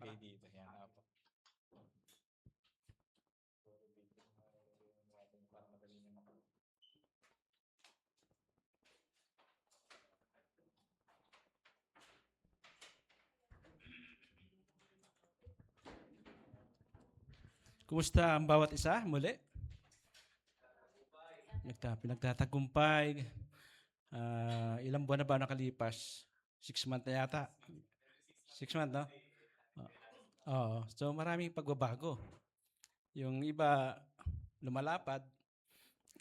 ilagay dito. Yan, apo. Para madali niyo makita. Kumusta ang bawat isa muli? Pinagtatagumpay. Ilang buwan na ba nakalipas? 6 months na yata. 6 months, no? Oo. So maraming pagbabago. Yung iba lumalapad,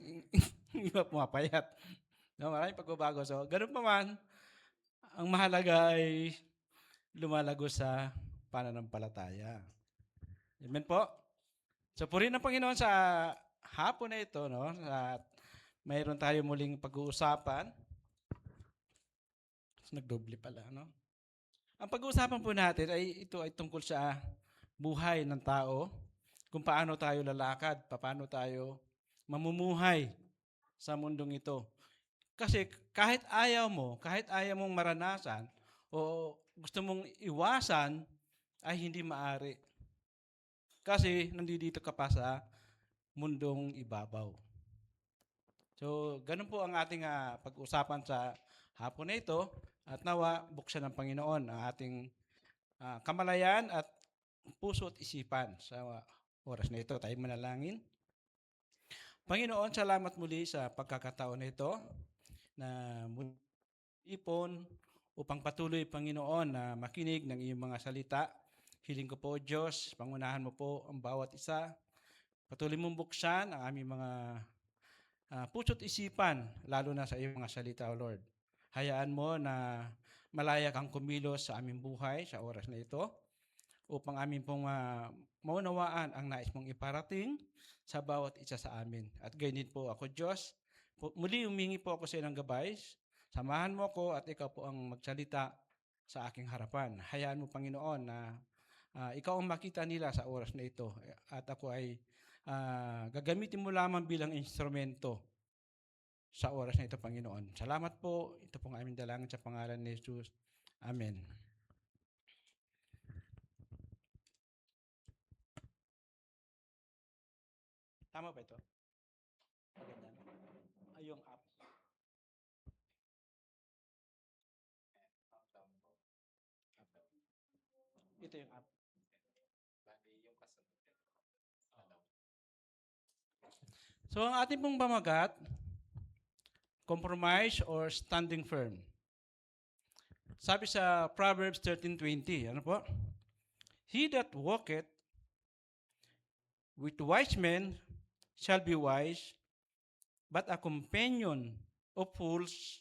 yung iba pumapayat. No, maraming pagbabago. So ganun pa man, ang mahalaga ay lumalago sa pananampalataya. Amen po? So purihin ng Panginoon sa hapon na ito, no? At mayroon tayo muling pag-uusapan. Nagdoble pala, no? Ang pag-uusapan po natin ay ito ay tungkol sa buhay ng tao, kung paano tayo lalakad, paano tayo mamumuhay sa mundong ito. Kasi kahit ayaw mong maranasan o gusto mong iwasan, ay hindi maari. Kasi nandito ka pa sa mundong ibabaw. So, ganun po ang ating pag-usapan sa hapon na ito at nawa buksan ng Panginoon ang ating kamalayan at puso at isipan sa oras na ito. Tayo manalangin. Panginoon, salamat muli sa pagkakataon na ito na ipon upang patuloy, Panginoon, na makinig ng iyong mga salita. Hiling ko po, Diyos, pangunahan mo po ang bawat isa. Patuloy mong buksan ang aming mga puso't isipan, lalo na sa iyong mga salita, O Lord. Hayaan mo na malaya kang kumilos sa aming buhay sa oras na ito upang amin pong maunawaan ang nais mong iparating sa bawat isa sa amin. At ganyan po ako, Diyos. Muli humingi po ako sa ilang gabay. Samahan mo ko at ikaw po ang magsalita sa aking harapan. Hayaan mo, Panginoon, na ikaw ang makita nila sa oras na ito. At ako ay gagamitin mo lamang bilang instrumento sa oras na ito, Panginoon. Salamat po. Ito pong aming dalangin sa pangalan ni Jesus. Amen. Tama ba ito? Yung app. Ito yung app. So ang ating pong pamagat, compromise or standing firm. Sabi sa Proverbs 13:20, ano po? He that walketh with wise men shall be wise, but a companion of fools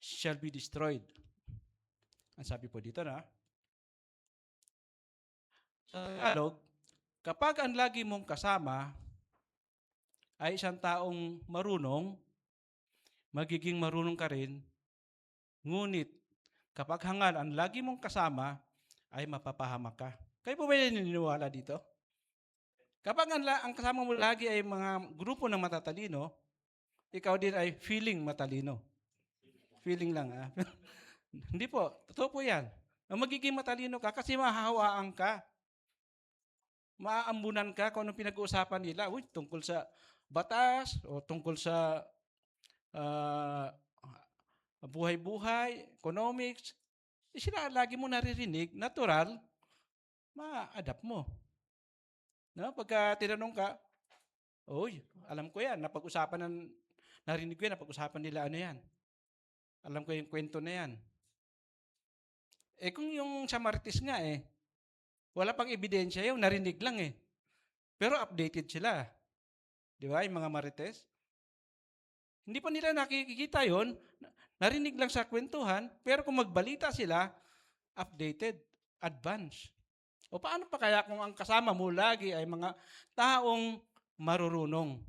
shall be destroyed. Ang sabi po dito na, sa Tagalog, kapag ang lagi mong kasama ay isang taong marunong, magiging marunong ka rin, ngunit kapag hangal ang lagi mong kasama, ay mapapahamak ka. Kayo po ba naniniwala dito? Kapag ang kasama mo lagi ay mga grupo ng matatalino, ikaw din ay feeling matalino. Feeling lang, Hindi po, totoo po yan. Magiging matalino ka kasi mahahawaan ka. Maaambunan ka kung anong pinag-uusapan nila. Uy, tungkol sa batas o tungkol sa buhay-buhay, economics. Sila lagi mo naririnig, natural, ma-adapt mo. No? Pagka tinanong ka, uy, alam ko yan, narinig ko yan, napag-usapan nila ano yan. Alam ko yung kwento na yan. Kung yung sa Martis nga wala pang ebidensya yung narinig lang Pero updated sila. Di ba, yung mga Marites? Hindi pa nila nakikita yon, narinig lang sa kwentuhan, pero kung magbalita sila, updated, advanced. O paano pa kaya kung ang kasama mo lagi ay mga taong marurunong?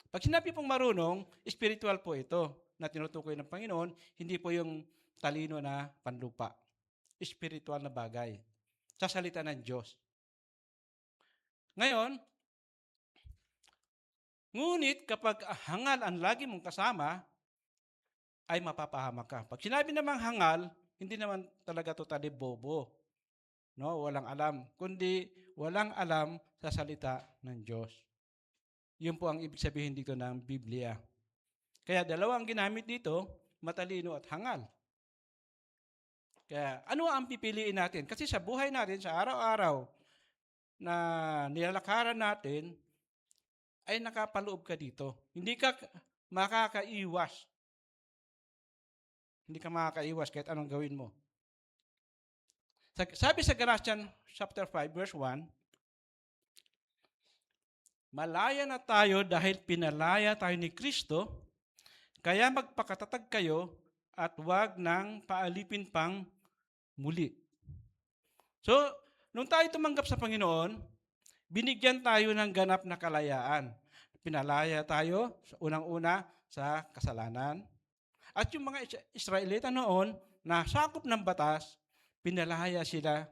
Pag sinabi pong marunong, spiritual po ito na tinutukoy ng Panginoon, hindi po yung talino na panlupa. Spiritual na bagay. Sa salita ng Diyos. Ngayon, ngunit kapag hangal ang lagi mong kasama, ay mapapahamak ka. Pag sinabi namang hangal, hindi naman talaga totally bobo. no? Walang alam, kundi walang alam sa salita ng Diyos. Yun po ang ibig sabihin dito ng Biblia. Kaya dalawa ang ginamit dito, matalino at hangal. Kaya ano ang pipiliin natin? Kasi sa buhay natin, sa araw-araw na nilalakaran natin, ay nakapaloob ka dito. Hindi ka makakaiwas. Hindi ka makakaiwas kahit anong gawin mo. Sabi sa Galatians chapter 5, verse 1, malaya na tayo dahil pinalaya tayo ni Kristo, kaya magpakatatag kayo at huwag nang paalipin pang muli. So, nung tayo tumanggap sa Panginoon, binigyan tayo ng ganap na kalayaan. Pinalaya tayo, unang-una, sa kasalanan. At yung mga Israelita noon, na sakop ng batas, pinalaya sila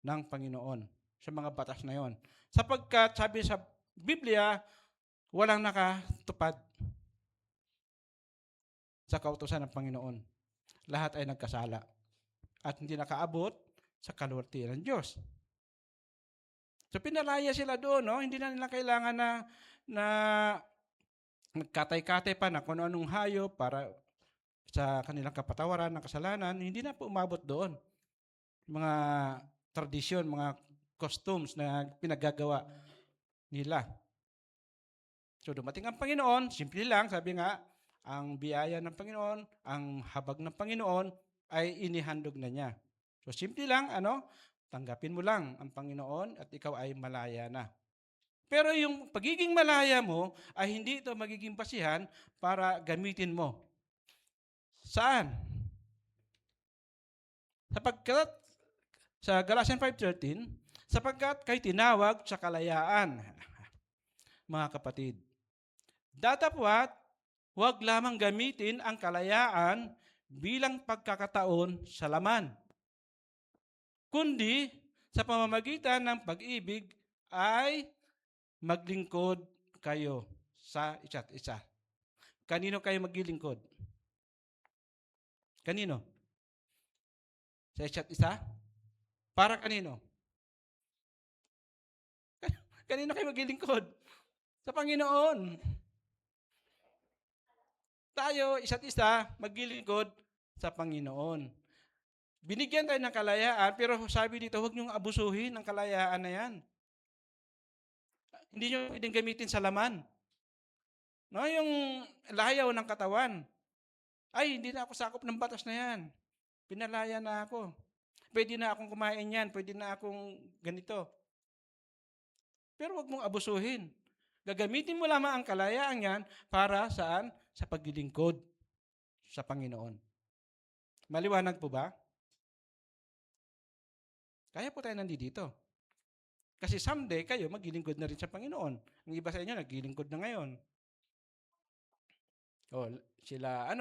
ng Panginoon sa mga batas na yon. Sapagkat sabi sa Biblia, walang nakatupad sa kautusan ng Panginoon. Lahat ay nagkasala at hindi nakaabot sa kaluwalhatian ng Diyos. So pinalaya sila doon, no? Hindi na nila kailangan na nagkatay-katay pa na kung anong hayop para sa kanilang kapatawaran ng kasalanan, hindi na po umabot doon. Mga tradisyon, mga costumes na pinagagawa nila. So dumating ang Panginoon, simple lang, sabi nga, ang biyaya ng Panginoon, ang habag ng Panginoon ay inihandog na niya. So simple lang, tanggapin mo lang ang Panginoon at ikaw ay malaya na. Pero yung pagiging malaya mo ay hindi ito magiging basihan para gamitin mo. Saan? Sapagkat, sa Galatians 5:13, sapagkat kay tinawag sa kalayaan, mga kapatid. Datapwat, huwag lamang gamitin ang kalayaan bilang pagkakataon sa laman, kundi sa pamamagitan ng pag-ibig ay maglingkod kayo sa isa't isa. Kanino kayo maglilingkod? Kanino? Sa isa't isa? Para kanino? Kanino kayo maglilingkod? Sa Panginoon. Tayo, isa't isa, maglilingkod sa Panginoon. Binigyan tayo ng kalayaan, pero sabi dito, huwag niyong abusuhin ang kalayaan na yan. Hindi niyo pwedeng gamitin sa laman. No, yung layaw ng katawan. Ay, hindi na ako sakop ng batas na yan. Pinalaya na ako. Pwede na akong kumain yan. Pwede na akong ganito. Pero huwag mong abusuhin. Gagamitin mo lamang ang kalayaan yan para saan? Sa paglilingkod sa Panginoon. Maliwanag po ba? Kaya po tayo nandito. Kasi someday kayo maglilingkod na rin sa Panginoon. Ang iba sa inyo naglilingkod na ngayon. O, sila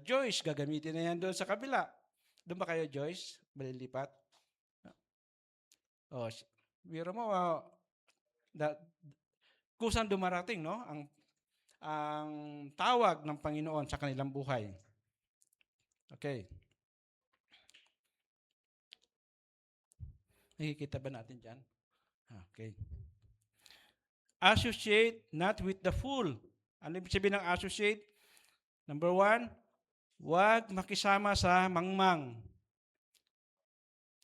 Joyce, gagamitin na yan doon sa kabila. Doon ba kayo, Joyce? Malilipat? O, biro mo, kusang dumarating, no? Ang tawag ng Panginoon sa kanilang buhay. Okay. Nakikita ba natin dyan? Okay. Associate not with the fool. Ano ibig sabihin ng associate? Number 1, huwag makisama sa mangmang.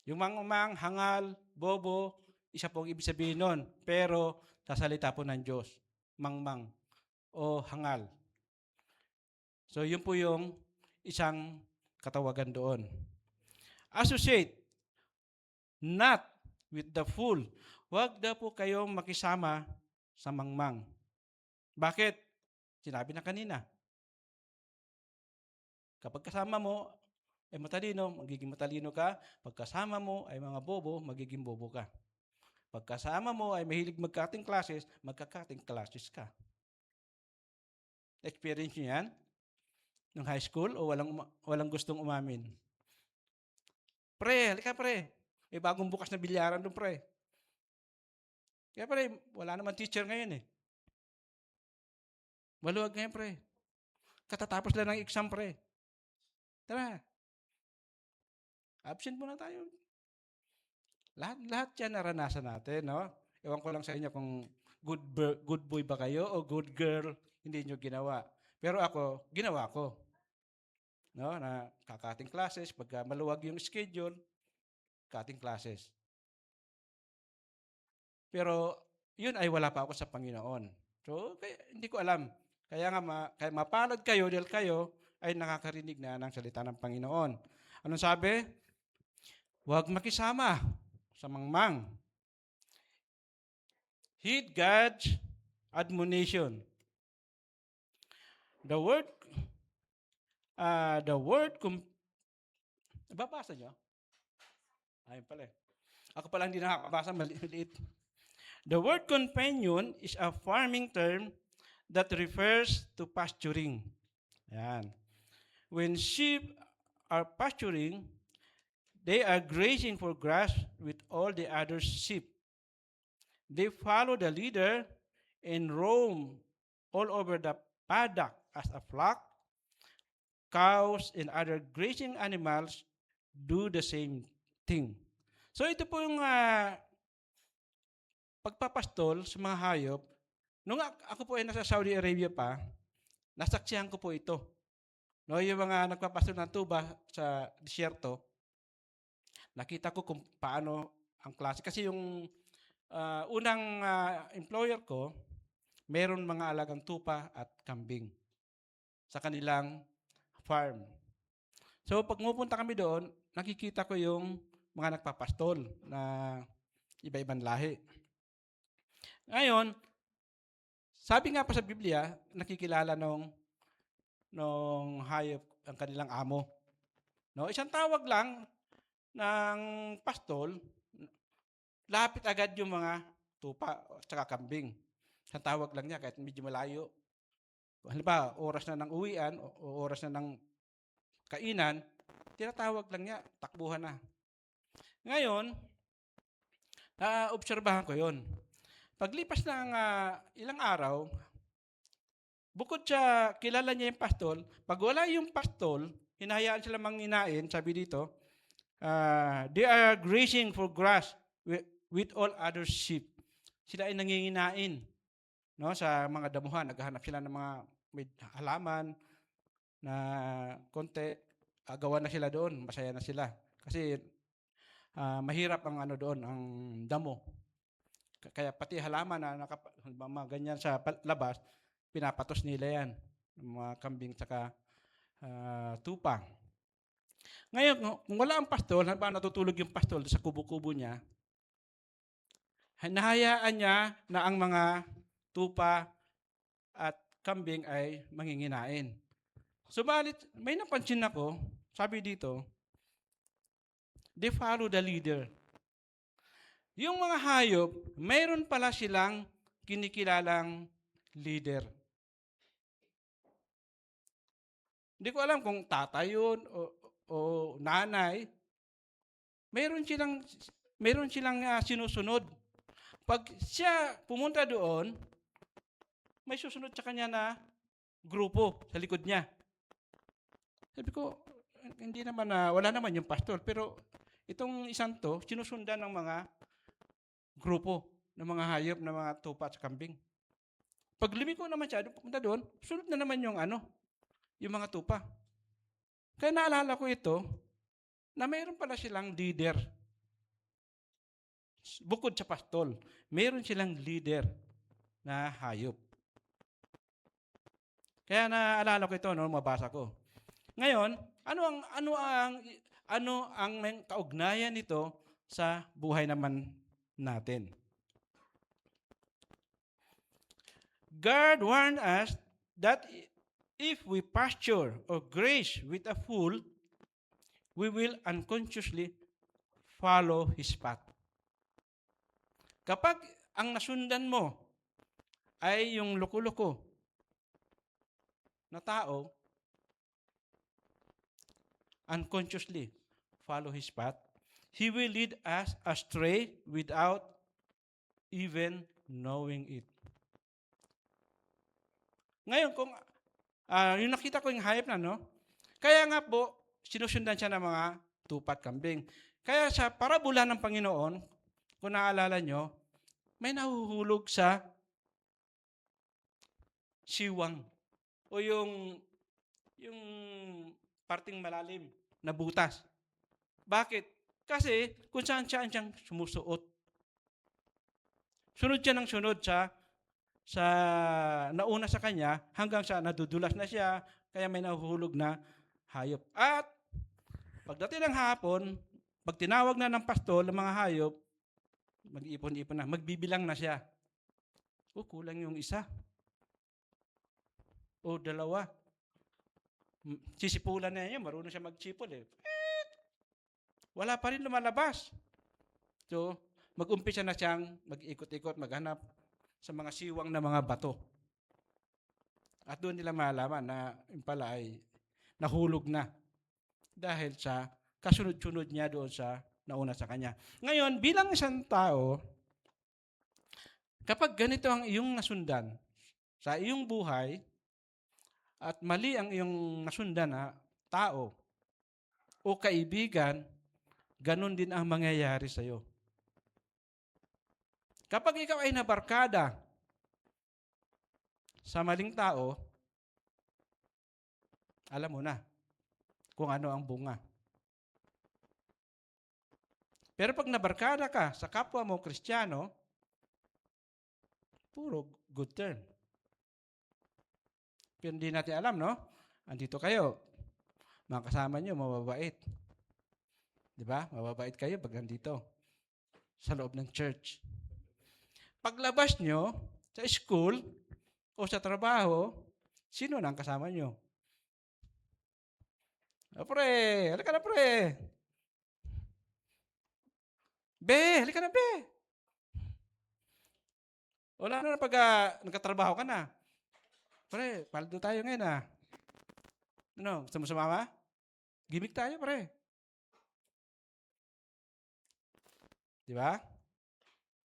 Yung mangmang, hangal, bobo, isa pong ibig sabihin nun. Pero sa salita po ng Diyos, mangmang o hangal. So yun po yung isang katawagan doon. Associate not with the fool. Huwag daw po kayong makisama sa mangmang. Bakit? Sinabi na kanina. Kapag kasama mo ay matalino, magiging matalino ka. Pag kasama mo ay mga bobo, magiging bobo ka. Pag kasama mo ay mahilig magka-cutting classes, magka-cutting classes ka. Experience niyo yan? Nung high school o walang gustong umamin? Pre, halika pre. May bagong bukas na bilyaran doon pre. Kaya pre, wala naman teacher ngayon eh. Maluwag ngayon pre. Katatapos lang ng exam pre. Tara. Absent muna tayo. Lahat yan naranasan natin, no? Ewan ko lang sa inyo kung good boy ba kayo o good girl, hindi nyo ginawa. Pero ako, ginawa ko. No? Na kakating classes, pagka maluwag yung schedule, cutting classes. Pero yun ay wala pa ako sa Panginoon. So, hindi ko alam. Kaya nga, kaya mapalad kayo dahil kayo ay nakakarinig na ng salita ng Panginoon. Anong sabi? Huwag makisama sa mangmang. Heed God's admonition. The word, babasa nyo? Ayun pala eh. Ako pala hindi nakakabasa, maliit. The word companion is a farming term that refers to pasturing. Ayan. When sheep are pasturing, they are grazing for grass with all the other sheep. They follow the leader and roam all over the paddock as a flock. Cows and other grazing animals do the same thing. So ito po yung pagpapastol sa mga hayop. Nung ako po ay nasa Saudi Arabia pa, nasaksihan ko po ito. No, yung mga nagpapastol ng tuba sa disyerto, nakita ko kung paano ang klase. Kasi yung unang employer ko, meron mga alagang tupa at kambing sa kanilang farm. So pag pupunta kami doon, nakikita ko yung mga nagpapastol na iba-ibang lahi. Ngayon, sabi nga pa sa Biblia, nakikilala nung hayop ang kanilang amo. No, isang tawag lang ng pastol, lapit agad yung mga tupa at saka kambing. Isang tawag lang niya kahit medyo malayo. Halimbawa, oras na ng uwian o oras na ng kainan, tinatawag lang niya, takbuhan na. Ngayon, obserbahan ko yon. Paglipas ng ilang araw, bukod sa kilala niya yung pastol, pag wala yung pastol, hinahayaan sila manginain, sabi dito, they are grazing for grass with all other sheep. Sila ay nanginginain, no, sa mga damuhan. Naghahanap sila ng mga may halaman na konti. Gawa na sila doon, masaya na sila. Kasi mahirap ang doon, ang damo. Kaya pati halaman na ganyan sa labas, pinapatos nila yan. Mga kambing saka tupa. Ngayon, kung wala ang pastol, natutulog yung pastol sa kubo-kubo niya, nahayaan niya na ang mga tupa at kambing ay manginginain. Subalit, may napansin ako, sabi dito, they follow the leader. Yung mga hayop, mayroon pala silang kinikilalang leader. Hindi ko alam kung tatay yun o nanay. Meron silang sinusunod. Pag siya pumunta doon, may susunod sa kanya na grupo sa likod niya. Sabi ko, hindi naman wala naman yung pastor, pero itong isang to, sinusundan ng mga grupo ng mga hayop, ng mga tupa at kambing. Pag lumiko naman siya, pumunta doon, sunod na naman yung yung mga tupa. Kaya naalala ko ito, na mayroon pala silang leader. Bukod sa pastol, mayroon silang leader na hayop. Kaya naalala ko ito, mabasa ko. Ngayon, ano ang kaugnayan nito sa buhay naman natin? God warned us that if we pasture or graze with a fool, we will unconsciously follow his path. Kapag ang nasundan mo ay yung loko-loko na tao, unconsciously follow his path, he will lead us astray without even knowing it. Ngayon, kung yung nakita ko yung hayop na, kaya nga po, sinusundan siya ng mga tupat, kambing. Kaya sa parabola ng Panginoon, kung naalala nyo, may nahuhulog sa siwang o yung parting malalim na butas. Bakit? Kasi kung saan siyang sumusuot. Sunod siya ng sunod sa nauna sa kanya hanggang sa nadudulas na siya, kaya may nahuhulog na hayop. At pagdating ng hapon, pag tinawag na ng pastol ng mga hayop, mag-ipon-ipon na, magbibilang na siya. Kulang yung isa. O dalawa. Sisipulan na yan, marunong siya magsipol eh. Wala pa rin lumalabas. So, mag-umpisa na siyang mag-ikot-ikot, maghanap sa mga siwang na mga bato. At doon nila malaman na yung pala ay nahulog na dahil sa kasunod-sunod niya doon sa nauna sa kanya. Ngayon, bilang isang tao, kapag ganito ang iyong nasundan sa iyong buhay at mali ang iyong nasundan na tao o kaibigan, ganun din ang mangyayari sa iyo. Kapag ikaw ay nabarkada sa maling tao, alam mo na kung ano ang bunga. Pero pag nabarkada ka sa kapwa mo Kristiyano, puro good turn. Pero hindi natin alam, no? Andito kayo, mga kasama nyo, mababait. Di ba? Mababait kayo pag nandito sa loob ng church. Paglabas nyo sa school o sa trabaho, sino na ang kasama nyo? Pre, halika na pre. Be, halika na be. Wala na pag nagkatrabaho ka na. Pre, paldo tayo ngayon ah. Ano, gusto mo sumama? Gimik tayo pre. Di ba?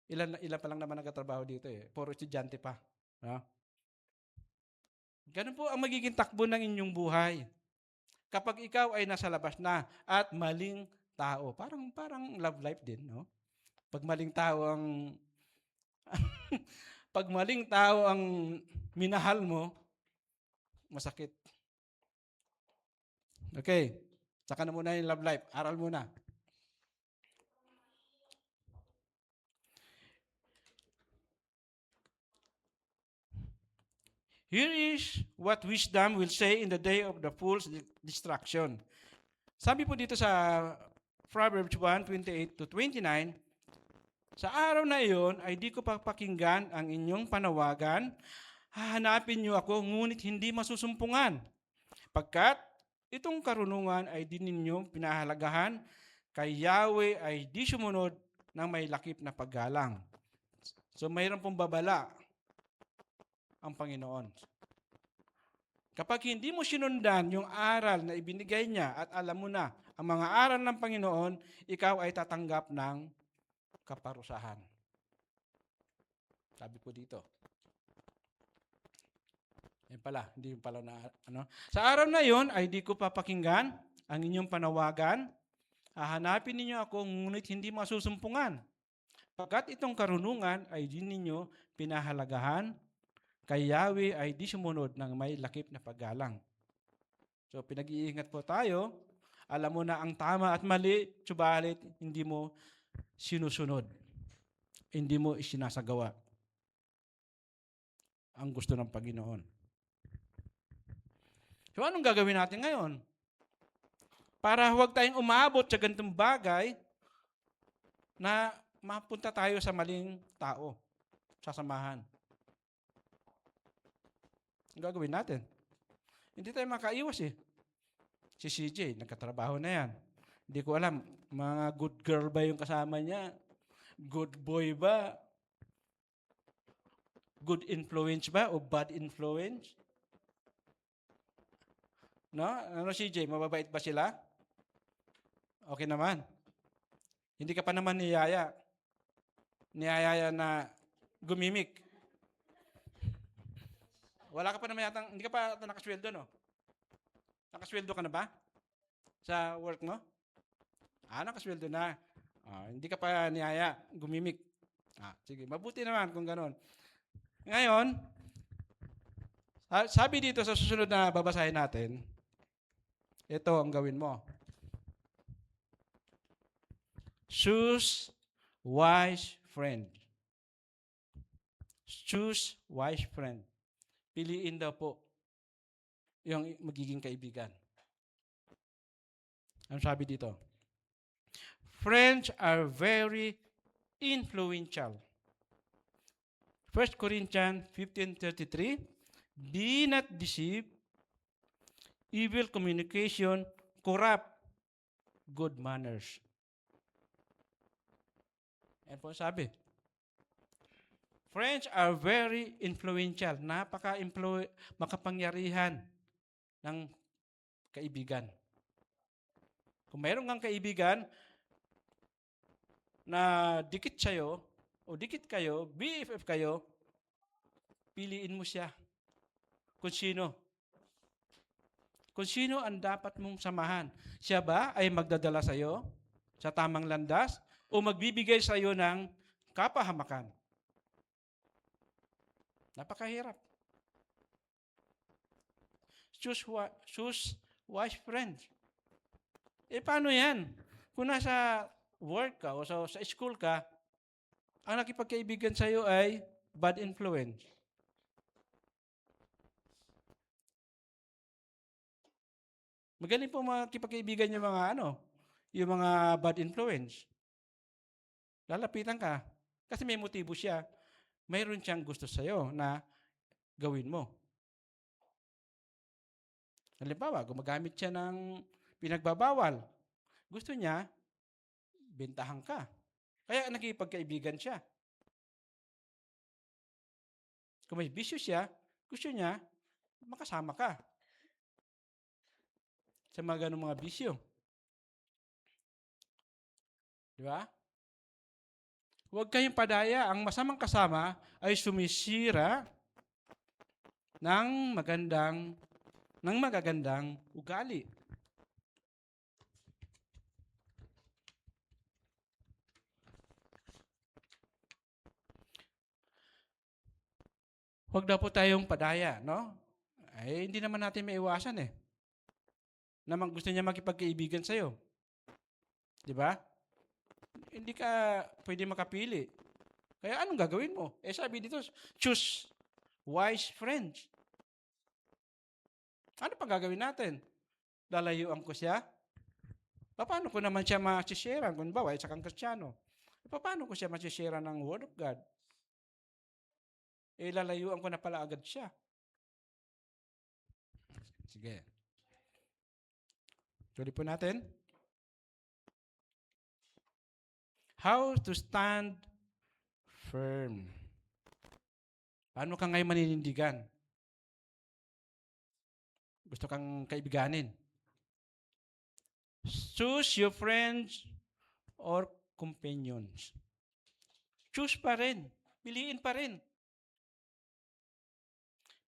Ilan pa lang naman nagkatrabaho dito eh. Puro estudyante pa. No? Ganun po ang magiging takbo ng inyong buhay. Kapag ikaw ay nasa labas na at maling tao, parang love life din, no? Pag maling tao ang pag maling tao ang minahal mo, masakit. Okay. Saka na muna yung love life. Aral muna. Here is what wisdom will say in the day of the fool's destruction. Sabi po dito sa Proverbs 1:28-29, sa araw na iyon ay di ko papakinggan ang inyong panawagan, hahanapin niyo ako ngunit hindi masusumpungan. Pagkat itong karunungan ay di ninyo pinahalagahan, kay Yahweh ay di sumunod ng may lakip na paggalang. So mayroon pong babala ang Panginoon. Kapag hindi mo sinundan yung aral na ibinigay niya at alam mo na ang mga aral ng Panginoon, ikaw ay tatanggap ng kaparusahan. Sabi po dito. Yan pala, hindi yung pala na ano. Sa araw na yon ay di ko papakinggan ang inyong panawagan. Hahanapin ninyo ako ngunit hindi masusumpungan. Pagkat itong karunungan ay di ninyo pinahalagahan, kay Yahweh ay di sumunod ng may lakip na paggalang. So pinag-iingat po tayo. Alam mo na ang tama at mali, subalit hindi mo sinusunod. Hindi mo isinasagawa ang gusto ng Panginoon. So anong gagawin natin ngayon? Para huwag tayong umabot sa ganitong bagay na mapunta tayo sa maling tao, sa samahan. Ang gagawin natin? Hindi tayo makaiwas eh. Si CJ, nagkatrabaho na yan. Hindi ko alam, mga good girl ba yung kasama niya? Good boy ba? Good influence ba o bad influence? No? Ano CJ, mababait ba sila? Okay naman. Hindi ka pa naman niyaya na gumimik. Wala ka pa naman yata, hindi ka pa nakasweldo, no? Nakasweldo ka na ba? Sa work mo? Nakasweldo na. Hindi ka pa niyaya, gumimik. Sige, mabuti naman kung ganon. Ngayon, sabi dito sa susunod na babasahin natin, ito ang gawin mo. Choose wise friend. Choose wise friend. Piliin daw po yung magiging kaibigan. Ano sabi dito? Friends are very influential. 1 Corinthians 15:33, be not deceived, evil communication corrupt good manners. Yan po sabi. Friends are very influential. Makapangyarihan ng kaibigan. Kung mayroon kang kaibigan na dikit sa'yo, o dikit kayo, BFF kayo, piliin mo siya. Kung sino. Kung sino ang dapat mong samahan. Siya ba ay magdadala sa'yo sa tamang landas o magbibigay sa'yo ng kapahamakan? Napakahirap. Choose wise friends. Paano yan? Kung nasa work ka o sa school ka, ang nakipagkaibigan sa'yo ay bad influence. Magaling po makipagkaibigan yung mga bad influence. Lalapitan ka. Kasi may motibo siya. Mayroon siyang gusto sa'yo na gawin mo. Halimbawa, gumagamit siya ng pinagbabawal. Gusto niya, bentahan ka. Kaya nakipagkaibigan siya. Kung may bisyo siya, gusto niya, makasama ka. Sa mga ganung mga bisyo. Di ba? Huwag kayong padaya. Ang masamang kasama ay sumisira ng magagandang ugali. Huwag daw po tayong padaya, no? Hindi naman natin maiwasan naman gusto niya makipagkaibigan sa'yo. Di ba? Hindi ka pwede makapili. Kaya anong gagawin mo? Sabi dito, choose wise friends. Ano pang gagawin natin? Lalayuan ko siya? Paano ko naman siya masishare? Kung bawa, isa kang Kristiyano. Paano ko siya masishare ng Word of God? Lalayuan ko na pala agad siya. Sige. Tuloy po natin. How to stand firm. Paano ka ngayon maninindigan? Gusto kang kaibiganin. Choose your friends or companions. Choose pa rin. Piliin pa rin.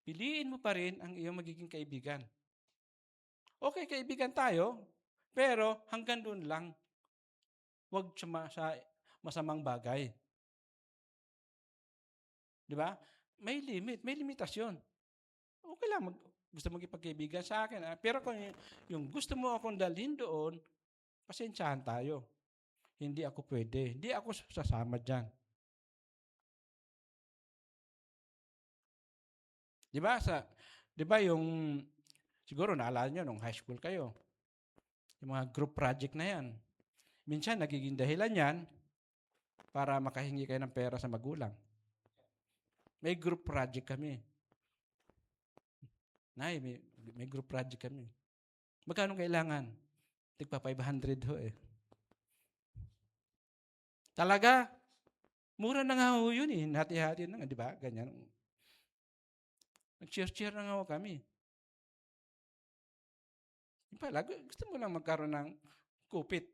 Piliin mo pa rin ang iyong magiging kaibigan. Okay, kaibigan tayo, pero hanggang doon lang. Huwag sa masamang bagay. Di ba? May limit, may limitasyon. Okay lang, gusto magkipagkaibigan sa akin. Pero kung yung gusto mo akong dalhin doon, pasensyahan tayo. Hindi ako pwede. Hindi ako sasama dyan. Di ba yung, siguro naalala nyo nung high school kayo, yung mga group project na yan. Minsan nagiging dahilan yan para makahingi kayo ng pera sa magulang. May group project kami. Nay, may group project kami. Magkano kailangan? Tigpa 500 ho Talaga? Mura na nga ho yun Hati-hati na nga, di ba? Ganyan. Nag-share na nga ho kami. Pala, gusto mo lang magkaroon ng kupit.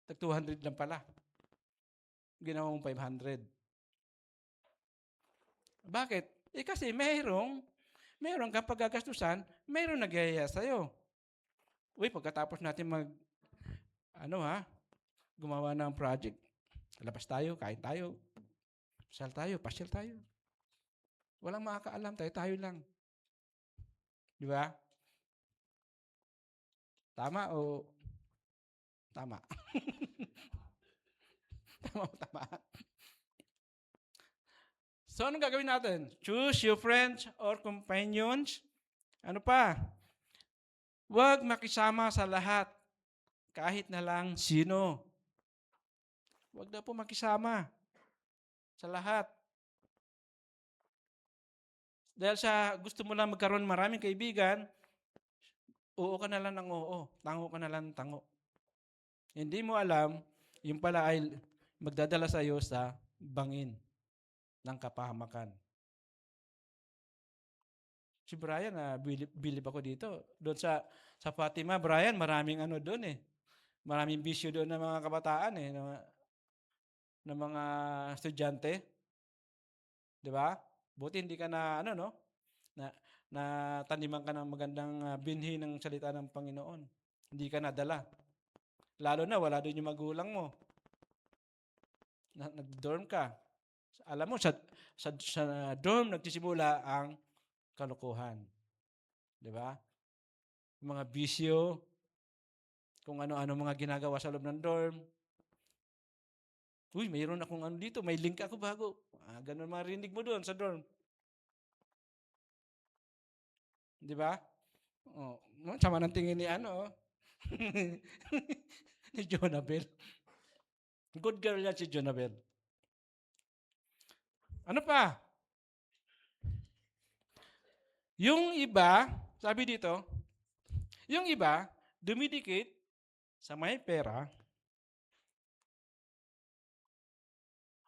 Tag 200 lang pala. Ginawa mong 500. Bakit? Kasi mayroong kang paggagastusan, mayroong nagyayaya sa'yo. Pagkatapos natin gumawa ng project. Labas tayo, kain tayo, pasyal tayo. Walang makakaalam, tayo lang. Di ba? Tama o tama? Tama o tama? So, anong gagawin natin? Choose your friends or companions. Ano pa? Huwag makisama sa lahat, kahit na lang sino. Huwag na po makisama sa lahat. Dahil sa gusto mo lang magkaroon maraming kaibigan, oo ka na lang ng oo, tango ka na lang ng tango. Hindi mo alam, yung pala ay magdadala sa iyo sa bangin ng kapahamakan. Si Brian, bilib ako dito. Doon sa Fatima, Brian, maraming ano doon eh. Maraming bisyo doon ng mga kabataan eh, ng mga estudyante. 'Di ba? Buti hindi ka na na na taniman ka ng magandang binhi ng salita ng Panginoon. Hindi ka nadala. Lalo na wala doon yung magulang mo. Nag-dorm ka. Alam mo, sa dorm nagsisimula ang kalokohan. 'Di ba? Mga bisyo, kung ano-ano mga ginagawa sa loob ng dorm. Uy, mayroon akong ano dito, may link ako bago. Ganun marinig mo doon sa dorm. 'Di ba? Oh, sama ng tingin ni ni Jonabel. Good girl yan si Jonabel. Ano pa? Yung iba, sabi dito, yung iba, dumidikit sa may pera,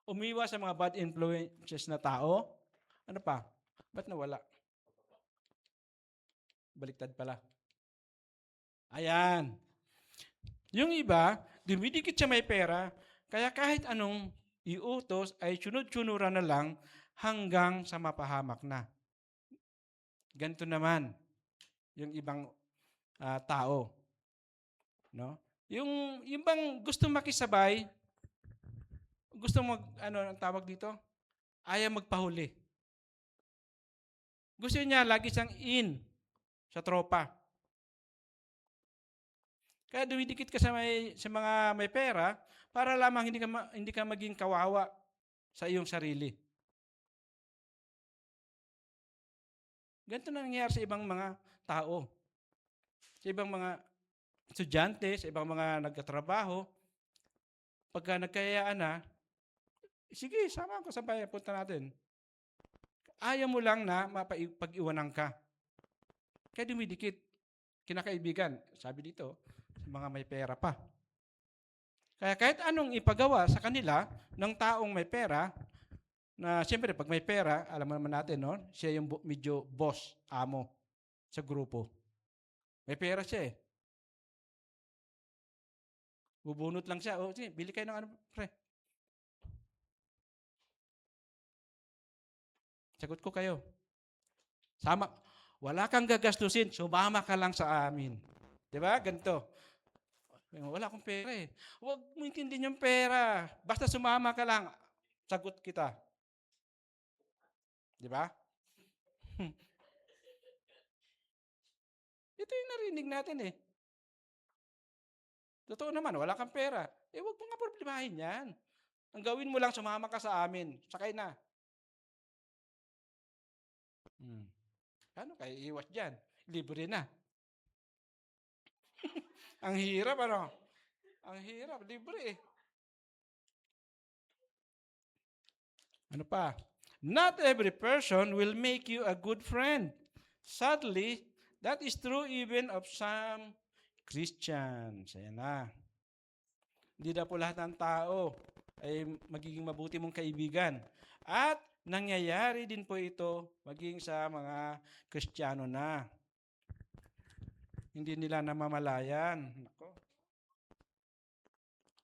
umiwas sa mga bad influences na tao. Ano pa? Ba't nawala? Baliktad pala. Ayan. Yung iba, dumidikit sa may pera, kaya kahit anong iutos ay sunod-sunuran na lang hanggang sa mapahamak na. Ganito naman yung ibang tao. No? Yung bang gusto makisabay, gusto ang tawag dito? Ayaw magpahuli. Gusto niya lagi siyang in sa tropa. Kaya dumidikit ka sa mga may pera para lamang hindi ka maging kawawa sa iyong sarili. Ganito na nangyayari sa ibang mga tao. Sa ibang mga estudyante, sa ibang mga nagtatrabaho, pagka nagkayaan na, sige, sama ko sa bayan, punta natin. Ayaw mo lang na mapag-iwanan ka. Kaya dumidikit, kinakaibigan, sabi dito, sa mga may pera pa. Kaya kahit anong ipagawa sa kanila ng taong may pera, na siyempre pag may pera, alam mo naman natin, no? Siya yung medyo boss, amo sa grupo. May pera siya eh. Bubunot lang siya. O, sige, bili kayo ng ano, pre. Sagot ko kayo. Sama. Wala kang gagastusin. Sumama ka lang sa amin. Diba? Ganito. Wala akong pera eh. Huwag mo intindihin yung pera. Basta sumama ka lang. Sagot kita. Diba? Ito yung narinig natin eh. Totoo naman, wala kang pera. Huwag mo nga problemahin yan. Ang gawin mo lang, sumama ka sa amin. Sakay na. Ano kayo iwas dyan? Libre na. Ang hirap, ano? Ang hirap, libre eh. Ano pa? Not every person will make you a good friend. Sadly, that is true even of some Christians. Ayan na. Hindi na po lahat ng tao ay magiging mabuti mong kaibigan. At nangyayari din po ito maging sa mga Kristiyano na. Hindi nila namamalayan. Nako.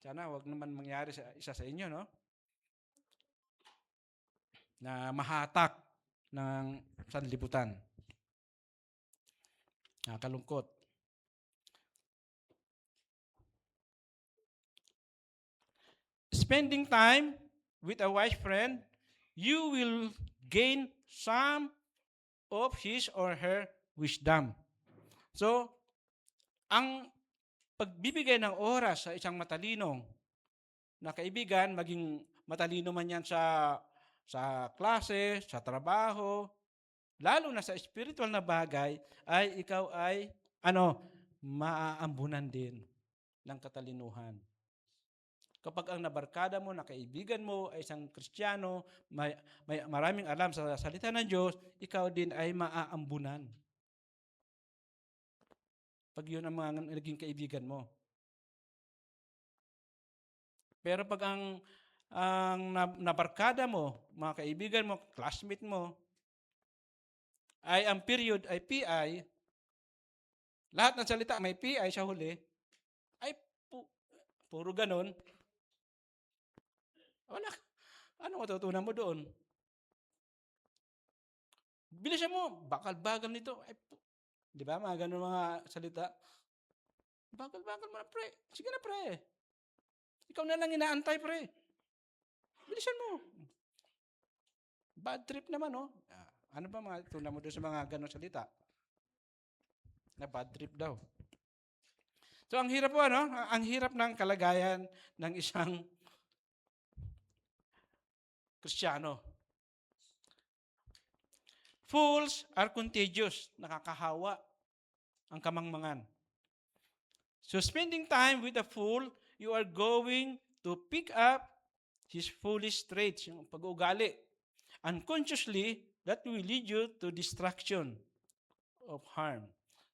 Sana wag naman mangyari sa isa sa inyo, no? Na mahatak ng sanlibutan. Nakakalungkot. spending time with a wise friend, you will gain some of his or her wisdom. So, ang pagbibigay ng oras sa isang matalinong na kaibigan, maging matalino man yan sa klase, sa trabaho, lalo na sa spiritual na bagay, ay ikaw ay maaambunan din ng katalinuhan. Kapag ang nabarkada mo, na kaibigan mo ay isang Kristiyano, may maraming alam sa salita ng Diyos, ikaw din ay maaambunan. Pag yun ang mga naging kaibigan mo. Pero pag ang nabarkada mo, mga kaibigan mo, classmate mo, ay ang period ay PI, lahat ng salita may PI sa huli, ay puro ganon, wala. Ano matutunan mo doon? Bilisan mo, bakal-bagal nito. Ay, di ba, mga ganon mga salita. Bakal-bagal mo na, pre. Sige na, pre. Ikaw na lang inaantay, pre. Bilisan mo. Bad trip naman, oh. Ano ba mga tunan mo doon sa mga ganon salita? Na bad trip daw. So, ang hirap po, Ang hirap ng kalagayan ng isang Kristiyano. Fools are contagious. Nakakahawa ang kamangmangan. So, spending time with a fool, you are going to pick up his foolish traits, yung pag-uugali. Unconsciously, that will lead you to destruction of harm.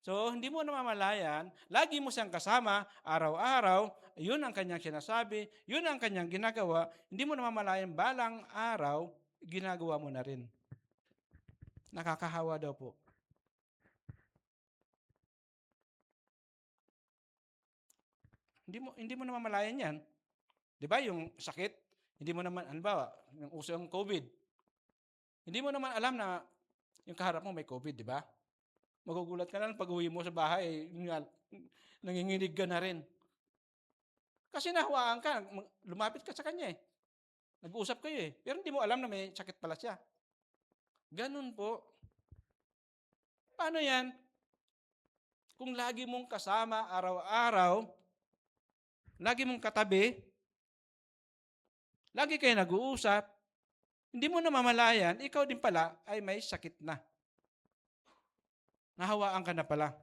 So, hindi mo namamalayan, lagi mo siyang kasama, araw-araw, yun ang kanyang sinasabi, yun ang kanyang ginagawa, hindi mo namamalayan, balang araw, ginagawa mo na rin. Nakakahawa daw po. Hindi mo namamalayan yan. Di ba yung sakit, hindi mo naman, halimbawa, yung uso yung COVID, hindi mo naman alam na yung kaharap mo may COVID, di ba? Magugulat ka na pag uwi mo sa bahay, nanginginig ka na rin. Kasi nahawaan ka, lumapit ka sa kanya eh. Nag-uusap kayo eh. Pero hindi mo alam na may sakit pala siya. Ganun po. Paano yan? Kung lagi mong kasama araw-araw, lagi mong katabi, lagi kayo nag-uusap, hindi mo namamalayan, ikaw din pala ay may sakit na. Nahawaan ka na pala.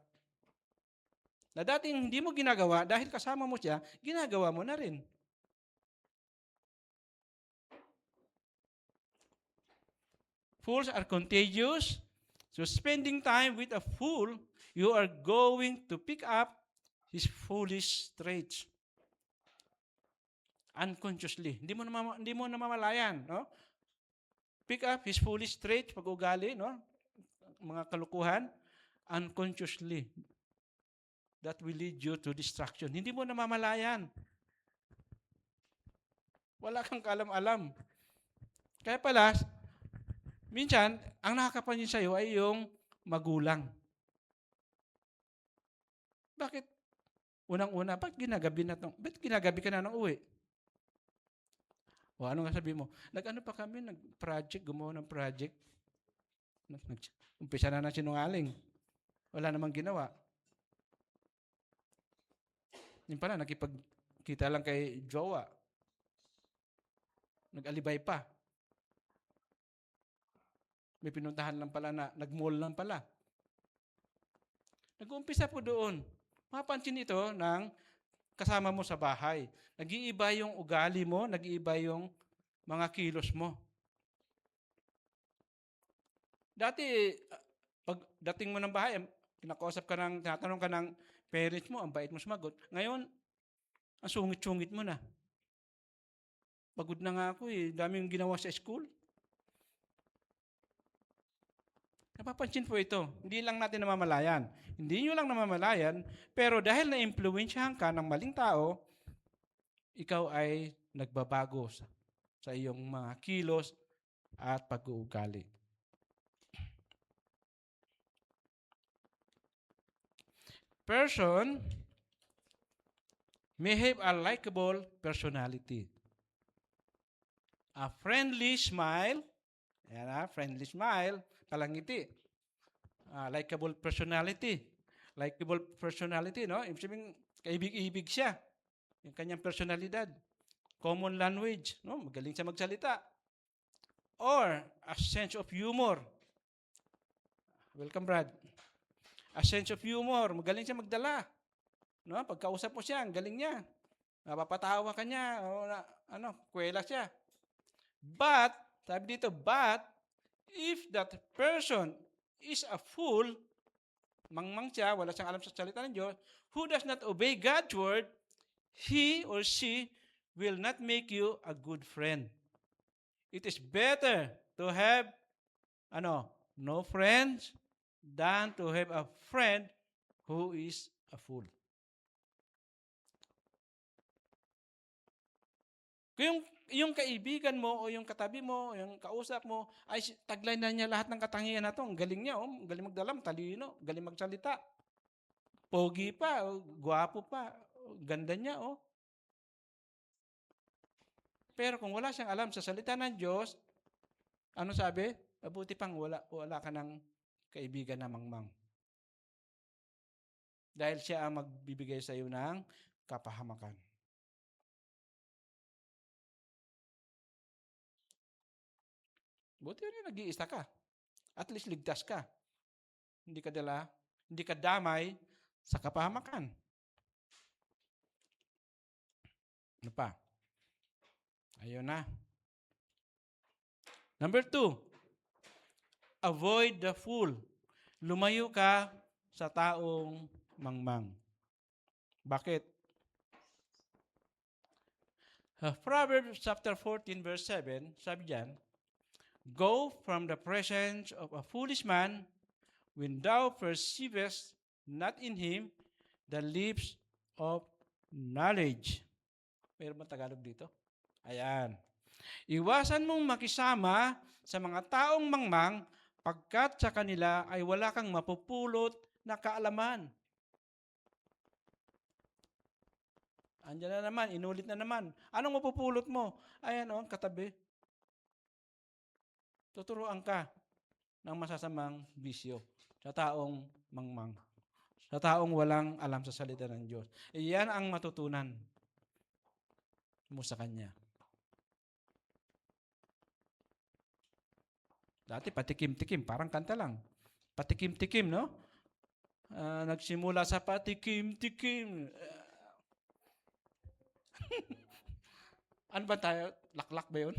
Na dating hindi mo ginagawa, dahil kasama mo siya, ginagawa mo na rin. Fools are contagious. So spending time with a fool, you are going to pick up his foolish traits. Unconsciously. Hindi mo namamalayan, no? Pick up his foolish traits, pag-ugali, no? Mga kalukuhan, unconsciously. That will lead you to destruction. Hindi mo namamalayan. Wala kang kalam-alam. Kaya pala, minsan, ang nakakapansin sa'yo ay yung magulang. Bakit? Unang-una, bakit ginagabi ka na ng uwi? O ano nga sabi mo? Nag-ano pa kami, nag-project, gumawa ng project. Umpisa na sinungaling. Wala namang ginawa. Yung pala, nakipagkita lang kay jowa. Nag-alibay pa. May pinuntahan lang pala na, nag-mall lang pala. Nag-uumpisa po doon. Mapansin ito ng kasama mo sa bahay. Nag-iiba yung ugali mo, nag-iiba yung mga kilos mo. Dati, pag dating mo ng bahay, tinatanong ka ng parents mo, ang bait mo sumagot. Ngayon, ang sungit-sungit mo na. Pagod na nga ako eh, daming ginawa sa school. Napapansin po ito, hindi lang natin namamalayan. Hindi nyo lang namamalayan, pero dahil na-impluwensyahan ka ng maling tao, ikaw ay nagbabago sa iyong mga kilos at pag-uugali. Person may have a likable personality. A friendly smile. Ayan friendly smile. Palangiti. Likable personality. Likable personality, no? Ibig sabihin, kaibig-ibig siya. Yung kanyang personalidad. Common language, no? Magaling siya magsalita. Or a sense of humor. Welcome, Brad. A sense of humor. Magaling siya magdala. No? Pagkausap mo siya, ang galing niya. Napapatawa ka niya. O, kwela siya. But, sabi dito, but, if that person is a fool, mangmang siya, wala siyang alam sa salita ng Diyos, who does not obey God's word, he or she will not make you a good friend. It is better to have no friends than to have a friend who is a fool. Kung yung kaibigan mo o yung katabi mo, yung kausap mo, ay taglay na niya lahat ng katangian na to. Ang galing niya, galing magdalam, talino, galing magsalita. Pogi pa, gwapo pa, ganda niya, Pero kung wala siyang alam sa salita ng Diyos, ano sabi? Mabuti pang wala ka ng kaibigan na mangmang. Dahil siya ang magbibigay sa iyo ng kapahamakan. Buti rin nag-iisa ka. At least ligtas ka. Hindi ka damay sa kapahamakan. Ano pa? Ayun na. Number 2, avoid the fool. Lumayo ka sa taong mangmang. Bakit? Proverbs chapter 14 verse 7, sabi diyan, go from the presence of a foolish man when thou perceivest not in him the lips of knowledge. Mayroon ba Tagalog dito? Ayan. Iwasan mong makisama sa mga taong mangmang pagkat sa kanila ay wala kang mapupulot na kaalaman. Andiyan na naman, inulit na naman. Anong mapupulot mo? Ayan katabi. Tuturuan ka ng masasamang bisyo sa taong mangmang. Sa taong walang alam sa salita ng Diyos. Iyan ang matutunan mo sa kanya. Dati patikim-tikim, parang kanta lang. Patikim-tikim, no? Nagsimula sa patikim-tikim. Ano ba tayo? Laklak ba yun?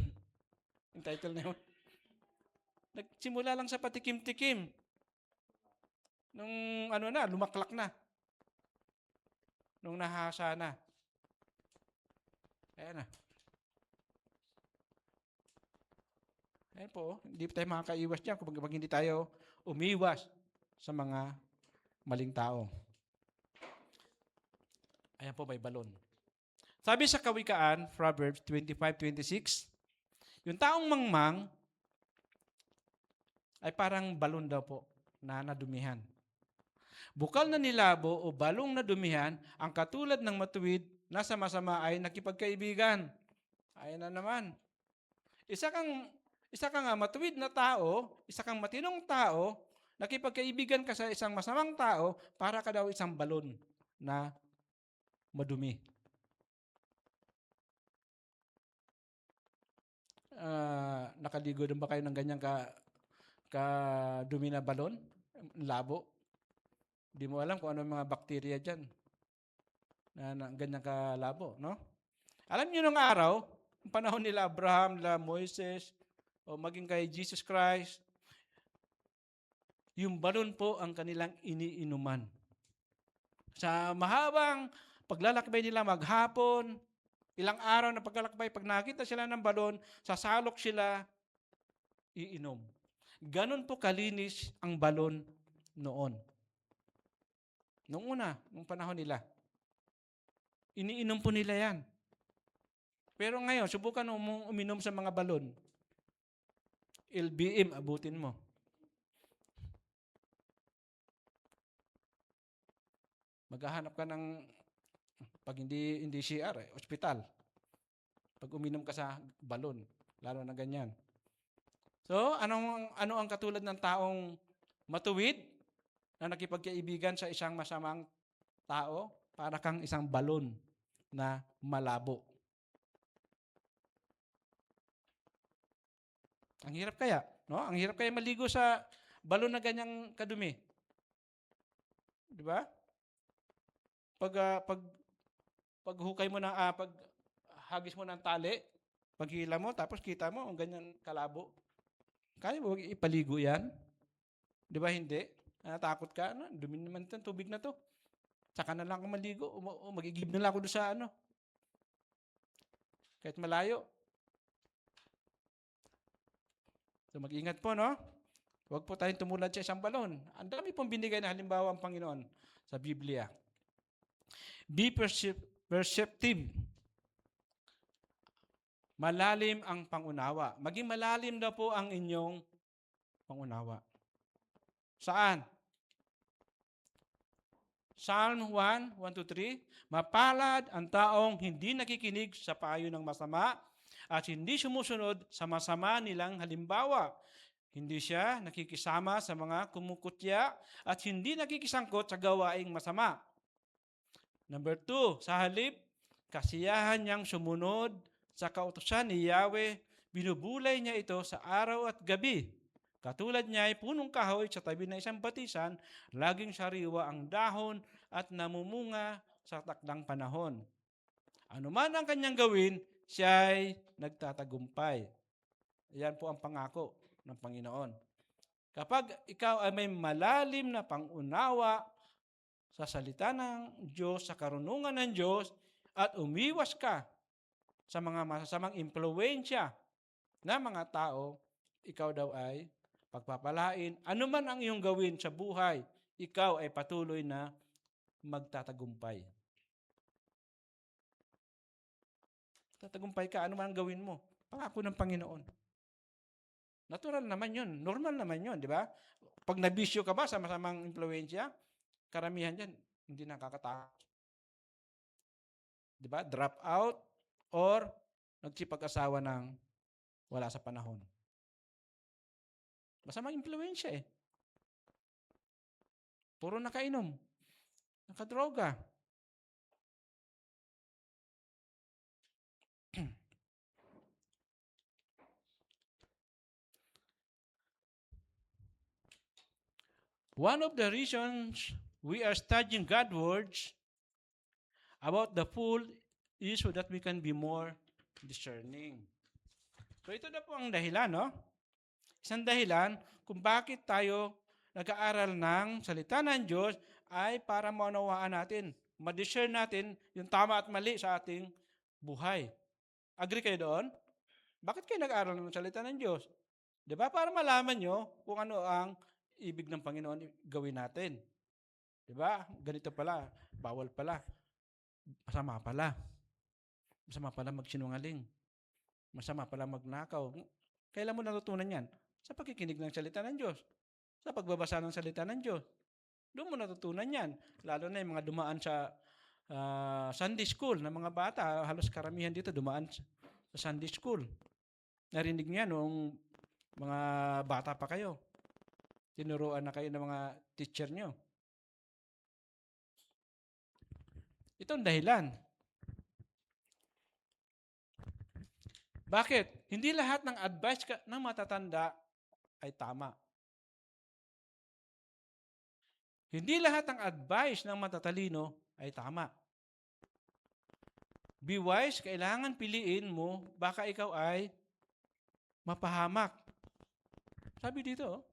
Yung title na yun? Nagsimula lang sa patikim-tikim. Nung lumaklak na. Nung nahasa na. Ayan na. Ayan po, hindi tayo makakaiwas dyan kung hindi tayo umiwas sa mga maling tao. Ayan po, may balon. Sabi sa Kawikaan, Proverbs 25:26, yung taong mangmang ay parang balon daw po na nadumihan. Bukal na nilabo o balong nadumihan, ang katulad ng matuwid na sama-sama ay nakipagkaibigan. Ayan na naman. Isa kang matuwid na tao, isa kang matinong tao, nakipagkaibigan ka sa isang masamang tao, para ka daw isang balon na madumi. Nakaligo din ba kayo ng ganyang kadumi na balon? Labo. Hindi mo alam kung ano yung mga bakterya dyan na ganyang kalabo, no? Alam niyo nung araw, yung panahon nila Abraham, nila Moises, o maging kay Jesus Christ, yung balon po ang kanilang iniinuman. Sa mahabang paglalakbay nila maghapon, ilang araw na paglalakbay, pag nakita sila ng balon, sasalok sila, iinom. Ganon po kalinis ang balon noon. Noong una, nung panahon nila. Iniinom po nila yan. Pero ngayon, subukan mong uminom sa mga balon. LBM, abutin mo. Maghahanap ka ng, pag hindi CR, ospital. Pag uminom ka sa balon. Lalo na ganyan. So, ano ang katulad ng taong matuwid na nakipagkaibigan sa isang masamang tao? Para kang isang balon na malabo. Ang hirap kaya, no? Ang hirap kaya maligo sa balon na ganyang kadumi. 'Di ba? Pag hukay mo ng pag hagis mo ng tali, paghila mo tapos kita mo ang ganyan kalabo. Kaya mo ipaligo 'yan? 'Di ba hindi? Natatakot ka, ano, dumi naman 'tong tubig na 'to. Saka na lang ako maligo, magigib na lang ako doon sa ano. Kahit malayo. So mag-ingat po, no? Huwag po tayong tumulad sa isang balon. Ang dami pong binigay na halimbawa ang Panginoon sa Biblia. Be perceptive. Malalim ang pangunawa. Maging malalim na po ang inyong pangunawa. Saan? Psalm 1, 1-3, mapalad ang taong hindi nakikinig sa payo ng masama at hindi sumusunod sa masama nilang halimbawa. Hindi siya nakikisama sa mga kumukutya at hindi nakikisangkot sa gawaing masama. Number 2, sa halip, kasiyahan niyang sumunod sa kautusan ni Yahweh, binubulay niya ito sa araw at gabi. Katulad niya ay punong kahoy sa tabi ng isang batisan, laging sariwa ang dahon at namumunga sa takdang panahon. Ano man ang kanyang gawin, siya ay nagtatagumpay. Yan po ang pangako ng Panginoon. Kapag ikaw ay may malalim na pangunawa sa salita ng Diyos, sa karunungan ng Diyos, at umiwas ka sa mga masasamang impluwensya na mga tao, ikaw daw ay pagpapalain. Ano man ang iyong gawin sa buhay, ikaw ay patuloy na magtatagumpay. Tatagumpay ka, ano man ang gawin mo. Pangako ng Panginoon. Natural naman yun. Normal naman yun, di ba? Pag nabisyo ka ba sa masamang impluwensya, karamihan dyan, hindi nakakatakot. Di ba? Drop out or nagsipag-asawa ng wala sa panahon. Masamang impluwensya eh. Puro nakainom. Nakadroga. One of the reasons we are studying God's words about the fool is so that we can be more discerning. So ito na po ang dahilan, no? Isang dahilan kung bakit tayo nag-aaral ng salita ng Diyos ay para maunawaan natin, ma-discern natin yung tama at mali sa ating buhay. Agree kayo doon? Bakit kayo nag-aaral ng salita ng Diyos? Di ba? Para malaman nyo kung ano ang ibig ng Panginoon gawin natin. Di ba? Ganito pala, bawal pala, masama pala. Masama pala magsinungaling. Masama pala magnakaw. Kailan mo natutunan yan? Sa pagkikinig ng salita ng Diyos. Sa pagbabasa ng salita ng Diyos. Doon mo natutunan yan. Lalo na yung mga dumaan sa Sunday school na mga bata. Halos karamihan dito dumaan sa Sunday school. Narinig niya noong mga bata pa kayo. Tinuruan na kayo ng mga teacher nyo. Ito ang dahilan. Bakit? Hindi lahat ng advice ng matatanda ay tama. Hindi lahat ng advice ng matatalino ay tama. Be wise, kailangan piliin mo, baka ikaw ay mapahamak. Sabi dito,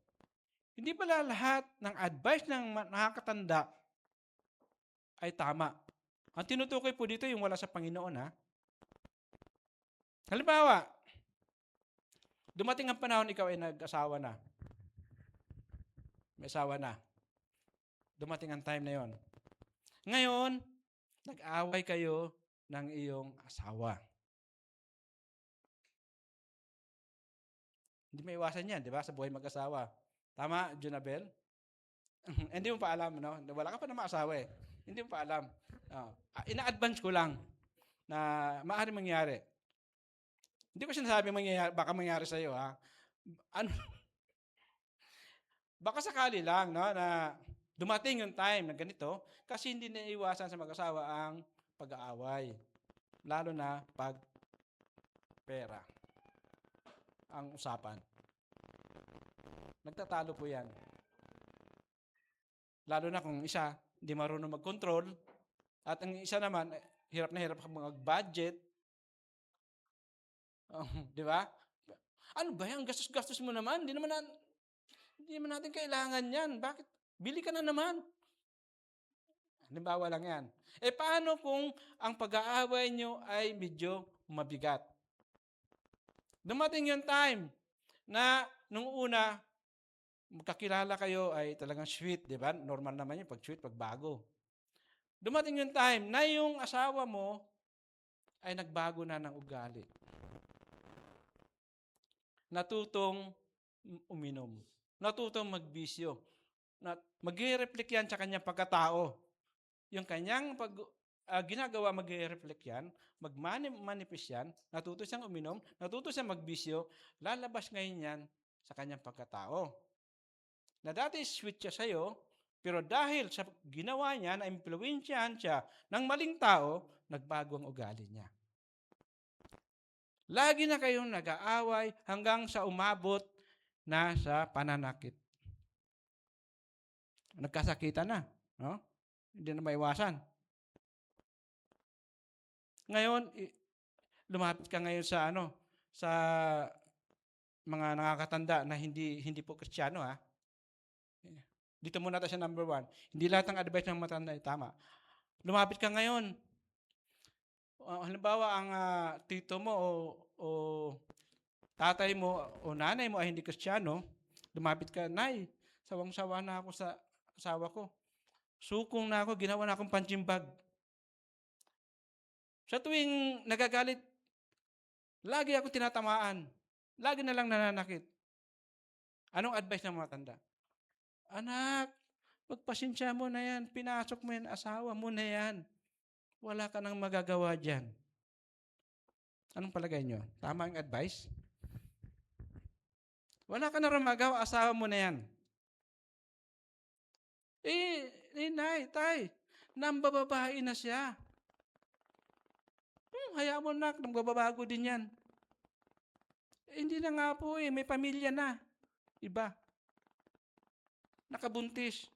hindi pala lahat ng advice ng nakakatanda ay tama. Ang tinutukoy po dito yung wala sa Panginoon, ha? Halimbawa, dumating ang panahon ikaw ay nag-asawa na. May asawa na. Dumating ang time na yon. Ngayon, nag-away kayo ng iyong asawa. Hindi may iwasan yan, di ba? Sa buhay mag-asawa. Tama, Junabel? Hindi mo pa alam, no? Wala ka pa na maasawa eh. Hindi mo pa alam. Ina-advance ko lang na maaari mangyari. Hindi ko sinasabi baka mangyari sa iyo, ha. Ano, baka sakali lang, no, na dumating yung time na ganito kasi hindi naiiwasan sa mag-asawa ang pag-aaway, lalo na pag pera ang usapan. Nagtatalo po 'yan. Lalo na kung isa hindi marunong mag-control at ang isa naman hirap na hirap mag-budget, di ba? Ano ba 'yan, gastos-gastos mo naman, hindi naman natin kailangan 'yan. Bakit? Bili ka na naman. Halimbawa lang 'yan. Paano kung ang pag-aaway nyo ay medyo mabigat? Dumating yung time na nung una, magkakilala kayo ay talagang sweet, di ba? Normal naman yun, pag sweet, pag bago. Dumating yung time na yung asawa mo ay nagbago na ng ugali. Natutong uminom. Natutong magbisyo. Mag-i-reflect yan sa kanyang pagkatao. Yung kanyang ginagawa, mag-i-reflect yan, mag-manifest yan, natuto siyang uminom, natuto siyang magbisyo, lalabas ngayon yan sa kanyang pagkatao. Na dati sweet siya sa'yo, pero dahil sa ginawa niya, na-impluwensyahan siya ng maling tao, nagbago ang ugali niya. Lagi na kayong nag-aaway hanggang sa umabot na sa pananakit. Nagkasakitan na, no? Hindi na maiwasan. Ngayon, lumapit ka ngayon sa sa mga nakakatanda na hindi po Kristiyano, ha. Dito muna tayo sa number 1. Hindi lahat ng advice ng matanda ay tama. Lumapit ka ngayon. Halimbawa, ang tito mo o tatay mo o nanay mo ay hindi Kristiyano, lumapit ka, Nay, sawang-sawa na ako sa asawa ko. Sukong na ako, ginawa na akong pansimbag. Sa tuwing nagagalit, lagi ako tinatamaan. Lagi na lang nananakit. Anong advice ng matanda? Anak, magpasensya mo na yan. Pinasok mo yan, asawa mo na yan. Wala ka nang magagawa dyan. Anong palagay nyo? Tama ang advice? Wala ka na rin magawa, asawa mo na yan. Nay, tay, nambababae na siya. Hayaan mo na, nagbabago din yan. Hindi na nga po may pamilya na. Iba. Nakabuntis.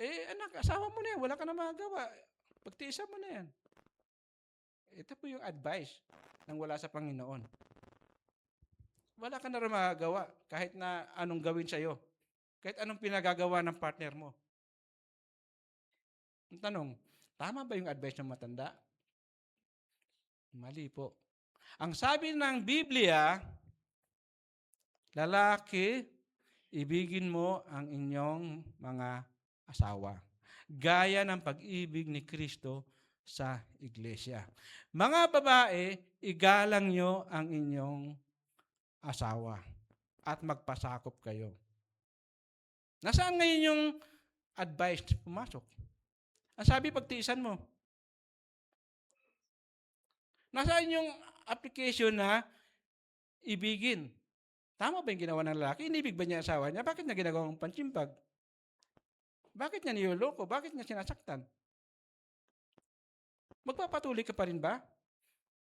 Anak, asawa mo na yan, wala ka na magagawa. Pagtiisan mo na yan. Ito po yung advice ng wala sa Panginoon. Wala ka na rin magagawa kahit na anong gawin sa'yo. Kahit anong pinagagawa ng partner mo. Ang tanong, tama ba yung advice ng matanda? Mali po. Ang sabi ng Biblia, lalaki, ibigin mo ang inyong mga asawa. Gaya ng pag-ibig ni Kristo sa iglesia. Mga babae, igalang nyo ang inyong asawa at magpasakop kayo. Nasaan ngayon yung advice pumasok? Ang sabi, pagtiisan mo. Nasaan yung application na ibigin? Tama ba yung ginawa ng lalaki? Inibig ba niya asawa niya? Bakit niya ginagawang pansimbag? Bakit niya niloloko? Bakit niya sinasaktan? Magpapatuloy ka pa rin ba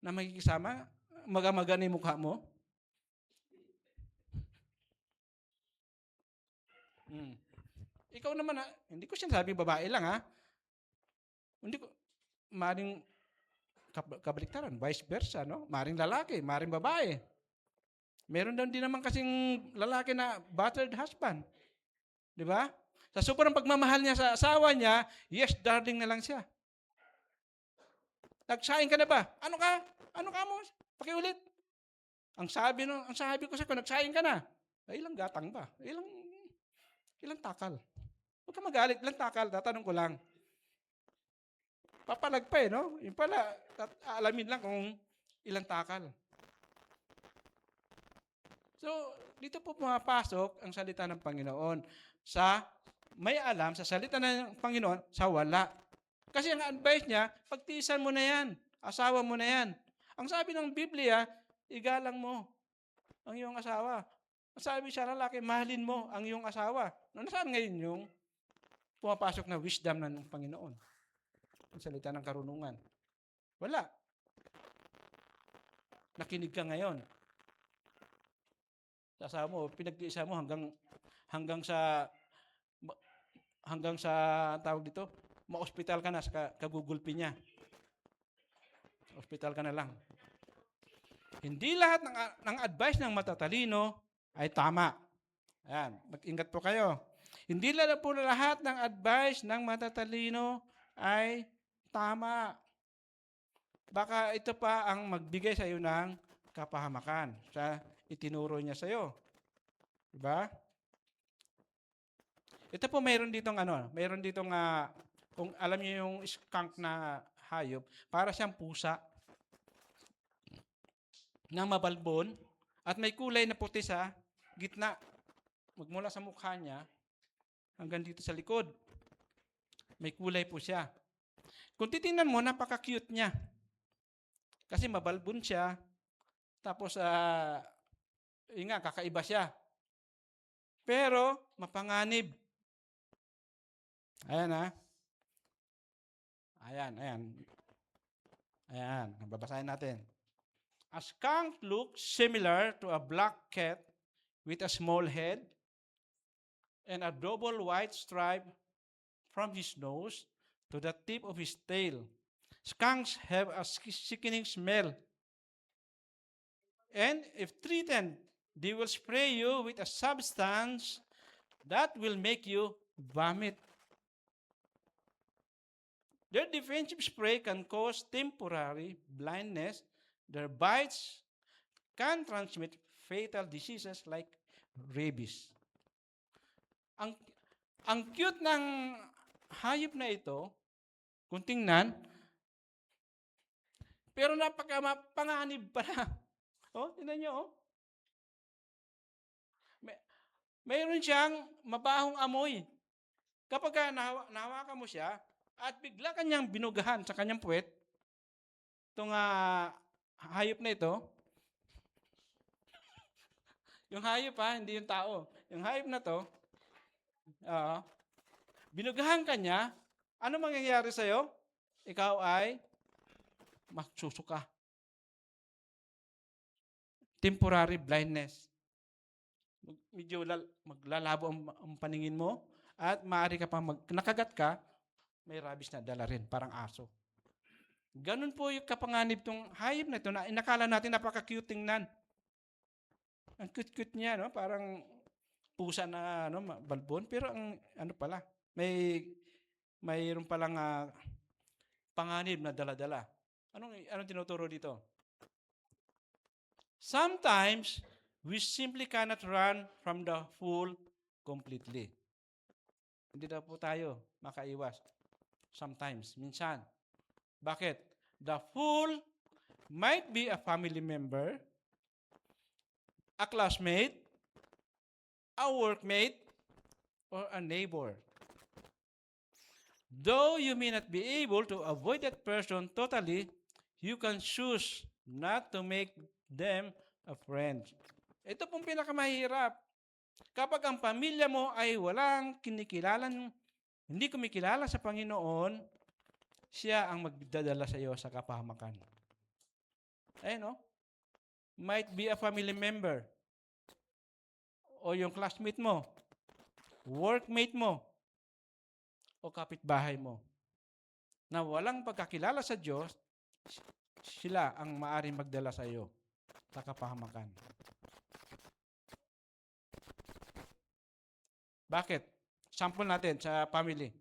na magkikisama? Maga-maga na yung mukha mo? Ikaw naman, hindi ko sinasabi babae lang, ha? Hindi ko, maring kabaliktaran, vice versa, no? Maring lalaki, maring babae. Meron daw din naman kasing lalaki na battered husband. Di ba? Sa sobrang pagmamahal niya sa asawa niya, yes, darling na lang siya. Nagsaing ka na ba? Ano ka mo? Pakiulit. Ang sabi ko sa ko, nagsaing ka na. Ay, ilang gatang ba? Ilang takal? Huwag ka magalit, ilang takal? Tatanong ko lang. Papalag pa no? Yung pala, alamin lang kung ilang takal. So, dito po pumapasok ang salita ng Panginoon sa may alam sa salita ng Panginoon sa wala. Kasi ang advice niya, pagtiisan mo na yan. Asawa mo na yan. Ang sabi ng Biblia, igalang mo ang iyong asawa. Ang sabi sa lalaki, mahalin mo ang iyong asawa. Nasaan ngayon yung pumapasok na wisdom ng Panginoon? Ang salita ng karunungan. Wala. Nakinig ka ngayon. Sa asawa mo, pinag-iisa mo hanggang sa tawag dito, ma-hospital ka na sa kagugulpi niya. Hospital ka na lang. Hindi lahat ng advice ng matatalino ay tama. Ayan, mag-ingat po kayo. Hindi lahat ng advice ng matatalino ay tama. Baka ito pa ang magbigay sa iyo ng kapahamakan sa itinuro niya sa iyo. Diba? Ito po mayroon ditong kung alam niyo yung skunk na hayop, para siyang pusa na mabalbon at may kulay na puti sa gitna. Magmula sa mukha niya hanggang dito sa likod. May kulay po siya. Kung titingnan mo, napaka-cute niya. Kasi mabalbon siya. Tapos, kakaiba siya. Pero, mapanganib. Ayan ha. Ayan. Babasahin natin. A skunk looks similar to a black cat with a small head and a double white stripe from his nose to the tip of his tail. Skunks have a sickening smell. And if threatened, they will spray you with a substance that will make you vomit. Their defensive spray can cause temporary blindness. Their bites can transmit fatal diseases like rabies. Ang cute ng hayop na ito, kung tingnan, pero napaka-panganib pala. Tingnan nyo, mayroon siyang mabahong amoy. Kapag nahawakan mo siya, at bigla kanyang binugahan sa kanyang puwet, itong hayop na ito, yung hayop hindi yung tao, yung hayop na to, binugahan ka niya, ano mangyayari sa'yo? Ikaw ay magsusuka. Temporary blindness. Medyo maglalabo ang paningin mo at maaari ka pang nakagat ka, may rabies na dala rin, parang aso. Ganun po yung kapanganib tong hayop na ito na inakala natin napaka-cute tingnan. Ang cute-cute niya, no? Parang pusa na balbon, pero ang pala, mayroon palang panganib na dala-dala. Anong tinuturo dito? Sometimes, we simply cannot run from the fool completely. Hindi daw po tayo makaiwas. Sometimes, minsan. Bakit? The fool might be a family member, a classmate, a workmate, or a neighbor. Though you may not be able to avoid that person totally, you can choose not to make them a friend. Ito pong pinakamahirap. Kapag ang pamilya mo ay hindi kumikilala sa Panginoon, siya ang magdadala sa iyo sa kapahamakan. Might be a family member, o yung classmate mo, workmate mo, o kapitbahay mo, na walang pagkakilala sa Diyos, sila ang maaaring magdala sa iyo sa kapahamakan. Bakit? Sample natin sa family.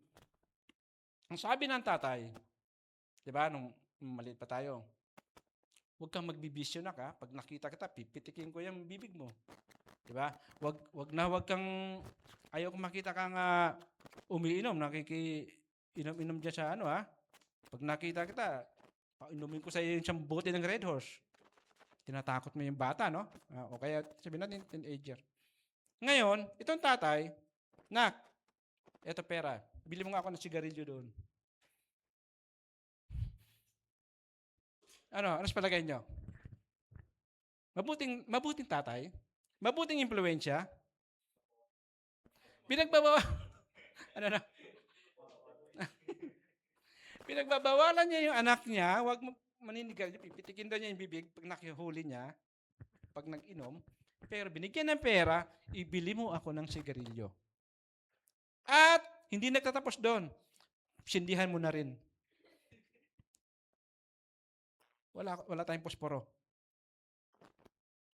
Ang sabi ng tatay, di ba, nung maliit pa tayo, huwag kang magbibisyo na ka. Pag nakita kita, pipitikin ko yung bibig mo. Di ba? Huwag kang, ayaw kong makita kang umiinom, nakikiinom-inom dyan sa Pag nakita kita, inumin ko sa iyo yung isang bote ng Red Horse. Tinatakot mo yung bata, no? O kaya sabihin natin, teenager. Ngayon, itong tatay, nak, eto pera, bili mo nga ako ng sigarilyo doon. Ano sa palagay nyo? Mabuting tatay? Mabuting impluensya? Pinagbabawa, ano na? Pinagbabawalan niya yung anak niya, wag mo maninigal, pipitikin daw niya yung bibig pag nakihuli niya, pag nag-inom. Pero binigyan ng pera, ibili mo ako ng sigarilyo. At hindi nagtatapos doon. Sindihan mo na rin. Wala tayong posporo.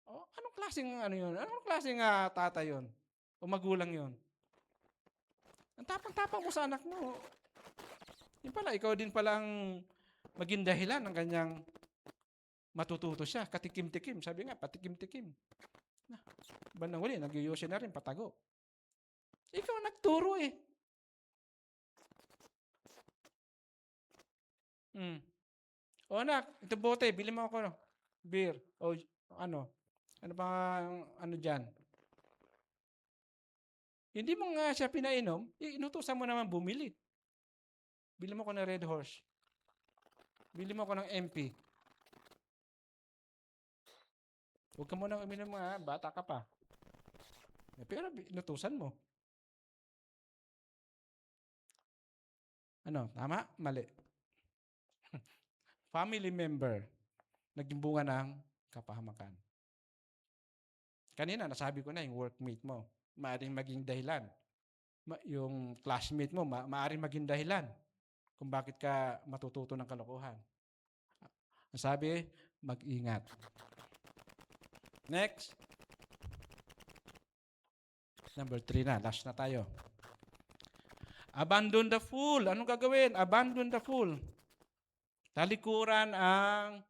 Oh, anong klaseng ano yun? Anong klaseng tata yun? O magulang yun? Ang tapang-tapang mo sa anak mo. Yung pala, ikaw din palang maging dahilan ng kanyang matututo siya. Katikim-tikim. Sabi nga, patikim-tikim. Bandang huli, nag-uyusin na rin, patago. Ikaw nagturo eh. O anak, ito bote, bili mo ako beer. O ano pa ano dyan. Hindi mo nga siya pinainom, inutusan mo naman bumili. Bili mo ko ng Red Horse. Bili mo ko ng MP. Huwag ka muna uminom bata ka pa. Pero inutusan mo. Ano, tama? Mali. Family member, naging bunga ng kapahamakan. Kanina, nasabi ko na yung workmate mo, maaaring maging dahilan. Yung classmate mo, maaaring maging dahilan kung bakit ka matututo ng kalokohan. Sabi, mag-ingat. Next. Number 3 na, last na tayo. Abandon the fool. Anong gagawin? Abandon the fool. Talikuran ang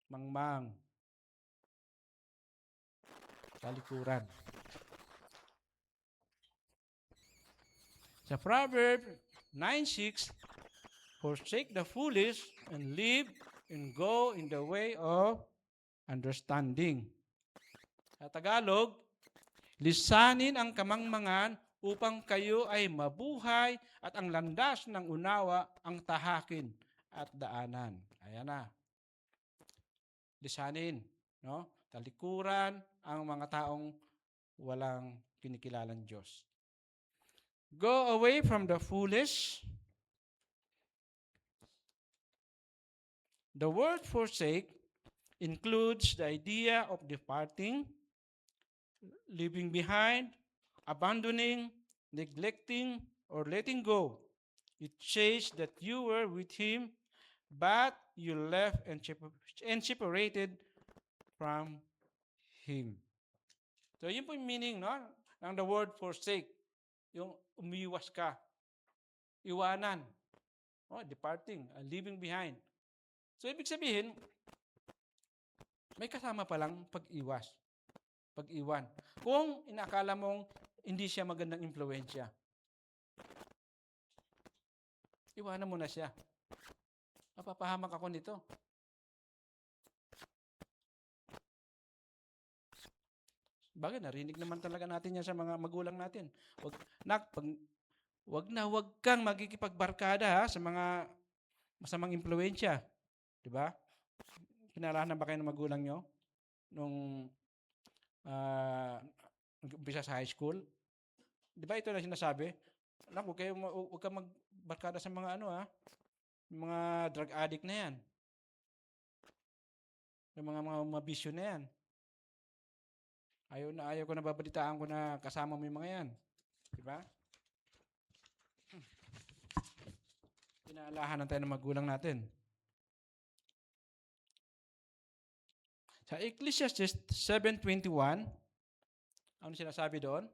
mangmang. Talikuran. Sa Proverbs 9:6, forsake the foolish and live and go in the way of understanding. Sa Tagalog, lisanin ang kamangmangan upang kayo ay mabuhay at ang landas ng unawa ang tahakin at daanan. Ayan na. Lisanin, no? Talikuran ang mga taong walang kinikilalang Diyos. Go away from the foolish. The word forsake includes the idea of departing, leaving behind, abandoning, neglecting, or letting go. It says that you were with him, but you left and separated from him. So, yun po yung meaning ng the word forsake. Yung umiwas ka. Iwanan. Departing, leaving behind. So, ibig sabihin, may kasama palang pag-iwas. Pag-iwan. Kung inakala mong hindi siya magandang impluensya, iwanan mo na siya. Mapapahamak ako nito. Bagay, narinig naman talaga natin yan sa mga magulang natin. Wag kang magkikipagbarkada sa mga masamang impluensya. Diba? Pinarahan ba kayo ng magulang nyo nung nag-umpisa sa high school? Diba ito na sinasabi? Anak, huwag kang magbarkada sa mga mga drug addict na yan. Yung mga bisyo na yan. Ayaw ko na babalitaan ko na kasama mo yung mga yan. Diba? Pinaalahanan tayo ng magulang natin. Sa Ecclesiastes 7:21, ano sinasabi doon?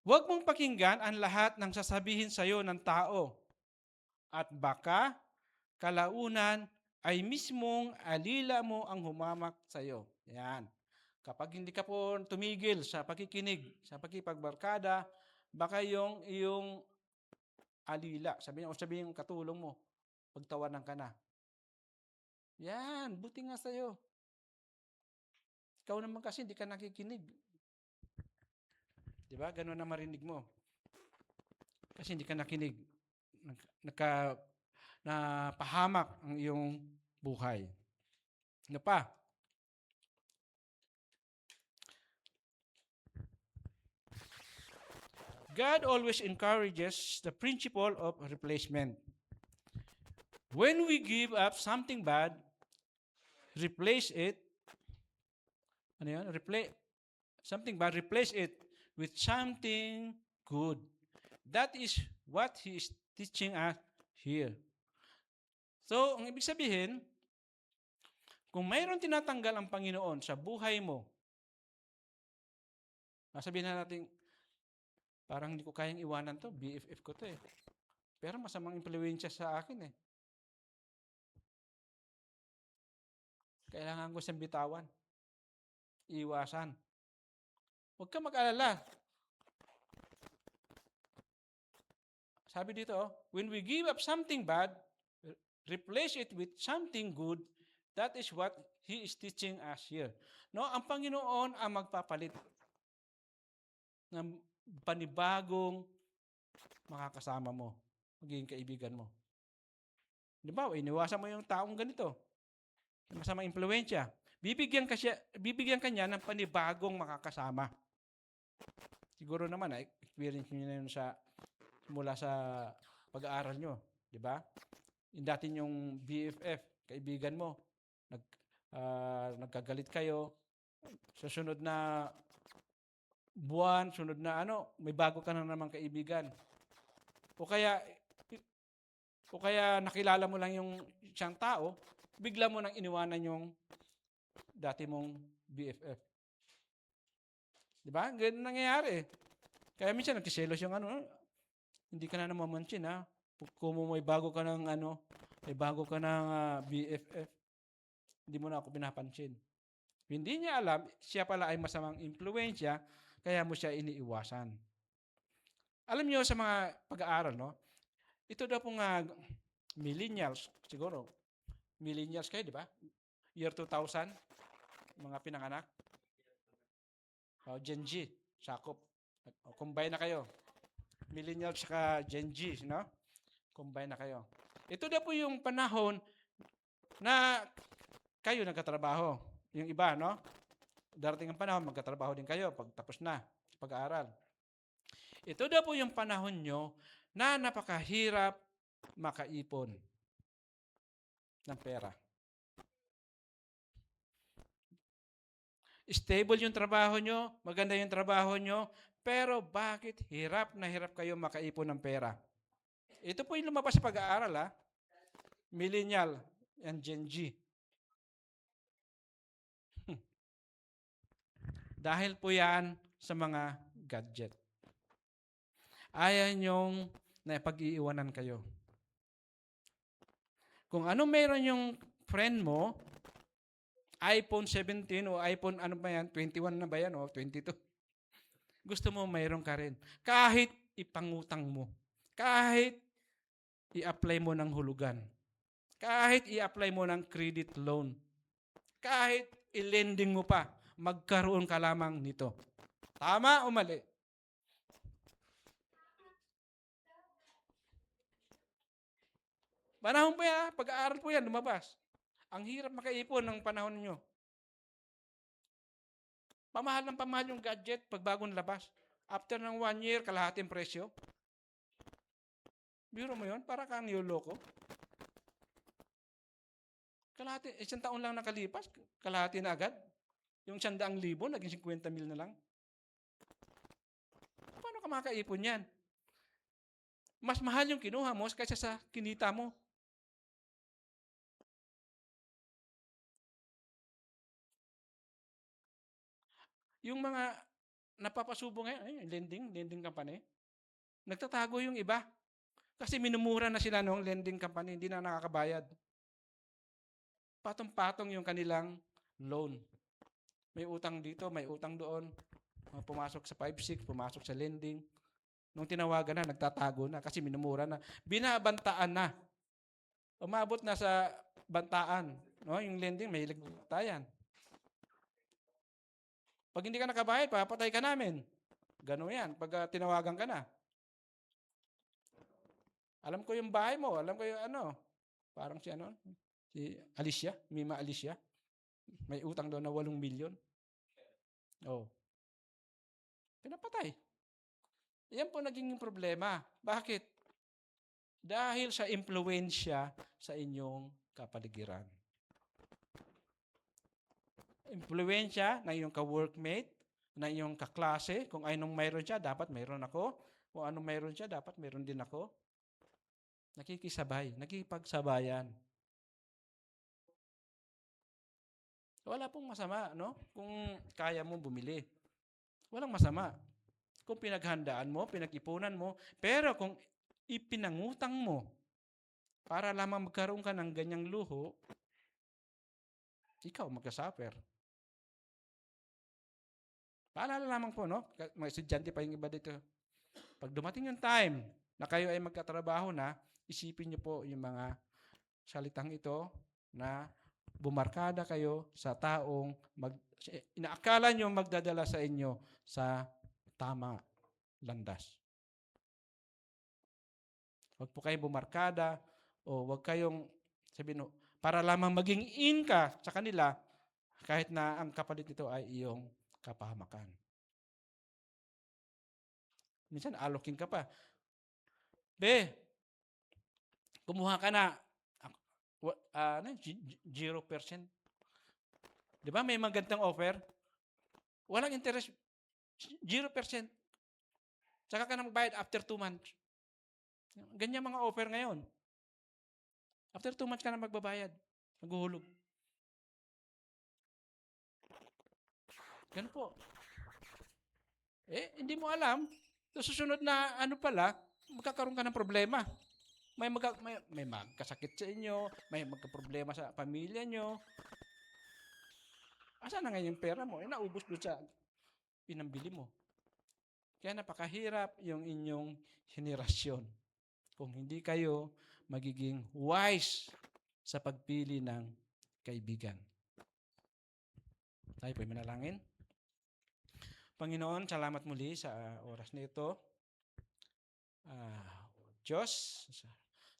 Huwag mong pakinggan ang lahat ng sasabihin sa iyo ng tao at baka kalaunan ay mismong alila mo ang humamak sa iyo. Yan. Kapag hindi ka po tumigil sa pakikinig, sa pakipagbarkada, baka yung iyong alila, sabihin yung katulong mo, pagtawanan ka na. Yan, buti nga sa'yo. Ikaw naman kasi hindi ka nakikinig. Diba? Ganun na marinig mo. Kasi hindi ka nakinig. Napahamak ang iyong buhay. Ano pa? God always encourages the principle of replacement. When we give up something bad, replace it, ano yun? Replace it with something good. That is what He is teaching us here. So, ang ibig sabihin, kung mayroon tinatanggal ang Panginoon sa buhay mo, sabihin na natin, parang hindi ko kayang iwanan to, BFF ko to eh. Pero masamang impluensya sa akin eh. Kailangan ko siyang bitawan. Iwasan. Huwag ka mag-alala. Sabi dito, when we give up something bad, replace it with something good, that is what He is teaching us here. No, ang Panginoon ang magpapalit ng panibagong makakasama mo, magiging kaibigan mo. Di ba? Iniwasan mo yung taong ganito, masamang impluensya. Bibigyan ka niya ng panibagong makakasama. Siguro naman, experience niyo na yun mula sa pag-aaral nyo. Di ba? Yung dati yung BFF, kaibigan mo, nagkagalit kayo, sa sunod na buwan, sunod na may bago ka na namang kaibigan. O kaya nakilala mo lang yung isang tao, bigla mo nang iniwanan yung dati mong BFF. Di ba? Ganun nangyayari. Kaya minsan nagsiselos yung hindi ka na namamansin ha. Kung may bago ka ng BFF, hindi mo na ako pinapansin. Hindi niya alam, siya pala ay masamang impluensya, kaya mo siya iniiwasan. Alam niyo sa mga pag-aaral, no? Ito daw pong millennials, siguro. Millennials kayo, di ba? Year 2000, mga pinanganak. Gen Z, sakop. Combine na kayo. Millennials saka Gen Z, no? Combine na kayo. Ito daw po yung panahon na kayo nagkatrabaho. Yung iba, no? Darating ang panahon, magkatrabaho din kayo pag tapos na sa pag-aaral. Ito daw po yung panahon nyo na napakahirap makaipon ng pera. Stable yung trabaho nyo, maganda yung trabaho nyo, pero bakit hirap na hirap kayo makaipon ng pera? Ito po yung lumabas sa pag-aaral, ha? Millennial and Gen Z. Dahil po yan sa mga gadget. Ayaw nyong naipag-iiwanan kayo. Kung ano meron yung friend mo, iPhone 17 o iPhone 21 na ba yan o 22? Gusto mo mayroon ka rin. Kahit ipangutang mo. Kahit i-apply mo ng hulugan. Kahit i-apply mo ng credit loan. Kahit i-lending mo pa, magkaroon ka lamang nito. Tama o mali? Panahon po yan, pag-aaral po yan, lumabas. Ang hirap makaipon ng panahon ninyo. Pamahal ng pamahal yung gadget pag bagong labas. After ng 1 year, kalahating presyo. Biro mo yun, para kang niloloko. Kalahati, isang taon lang nakalipas, kalahati na agad. Yung 100,000, naging 50,000 na lang. Paano ka makaipon yan? Mas mahal yung kinuha mo kaysa sa kinita mo. Yung mga napapasubo ngayon, lending company, nagtatago yung iba. Kasi minumura na sila ng lending company, hindi na nakakabayad. Patong-patong yung kanilang loan. May utang dito, may utang doon. Pumasok sa 5-6, pumasok sa lending. Nung tinawagan na, nagtatago na kasi minumura na. Binabantaan na. Umabot na sa bantaan. No? Yung lending, may tayan. Pag hindi ka nakabayad, papatay ka namin. Gano'n yan, pag tinawagan ka na. Alam ko yung bahay mo, alam ko yung parang si Si Alicia, Mima Alicia. May utang daw na 8 milyon. Oh, pinapatay. Yan po naging problema. Bakit? Dahil sa impluwensya sa inyong kapaligiran. Impluwensya ng iyong ka-workmate, ng iyong kaklase, kung anong mayroon siya, dapat mayroon ako. Kung anong mayroon siya, dapat mayroon din ako. Nakikisabay, nakikipagsabayan. Wala pong masama, no? Kung kaya mo bumili. Walang masama. Kung pinaghandaan mo, pinag-ipunan mo, pero kung ipinangutang mo para lamang magkaroon ka ng ganyang luho, ikaw magka-suffer. Paalala lamang po, no? Mga estudyante pa yung iba dito. Pag dumating yung time na kayo ay magkatrabaho na, isipin niyo po yung mga salitang ito na bumarkada kayo sa taong inaakala nyo magdadala sa inyo sa tama landas. Huwag po kayong bumarkada o huwag kayong sabihin, para lamang maging in ka sa kanila kahit na ang kapalit nito ay iyong kapahamakan. Minsan alokin ka pa. Be, kumuha ka na 0%. Di ba may magandang offer? Walang interest, 0%. Saka ka na magbayad after 2 months. Ganyan mga offer ngayon. After 2 months ka na magbabayad. Maghuhulog. Ganun po. Hindi mo alam. Sa susunod na pala, magkakaroon ka ng problema. May magkasakit sa inyo, may magka-problema sa pamilya nyo. Asa na ngayon yung pera mo? Naubos doon sa pinambili mo. Kaya napakahirap yung inyong henerasyon. Kung hindi kayo magiging wise sa pagpili ng kaibigan. Tayo po'y manalangin. Panginoon, salamat muli sa oras na ito. Diyos,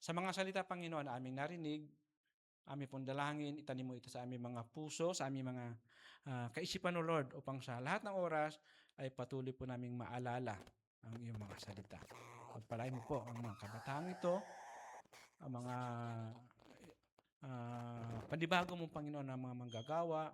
sa mga salita, Panginoon, na aming narinig, aming pong dalangin, itanim mo ito sa aming mga puso, sa aming mga kaisipan, O Lord, upang sa lahat ng oras ay patuloy po naming maalala ang iyong mga salita. Pagpalain mo po ang mga kabataang ito, ang mga panibago mong Panginoon ng mga manggagawa,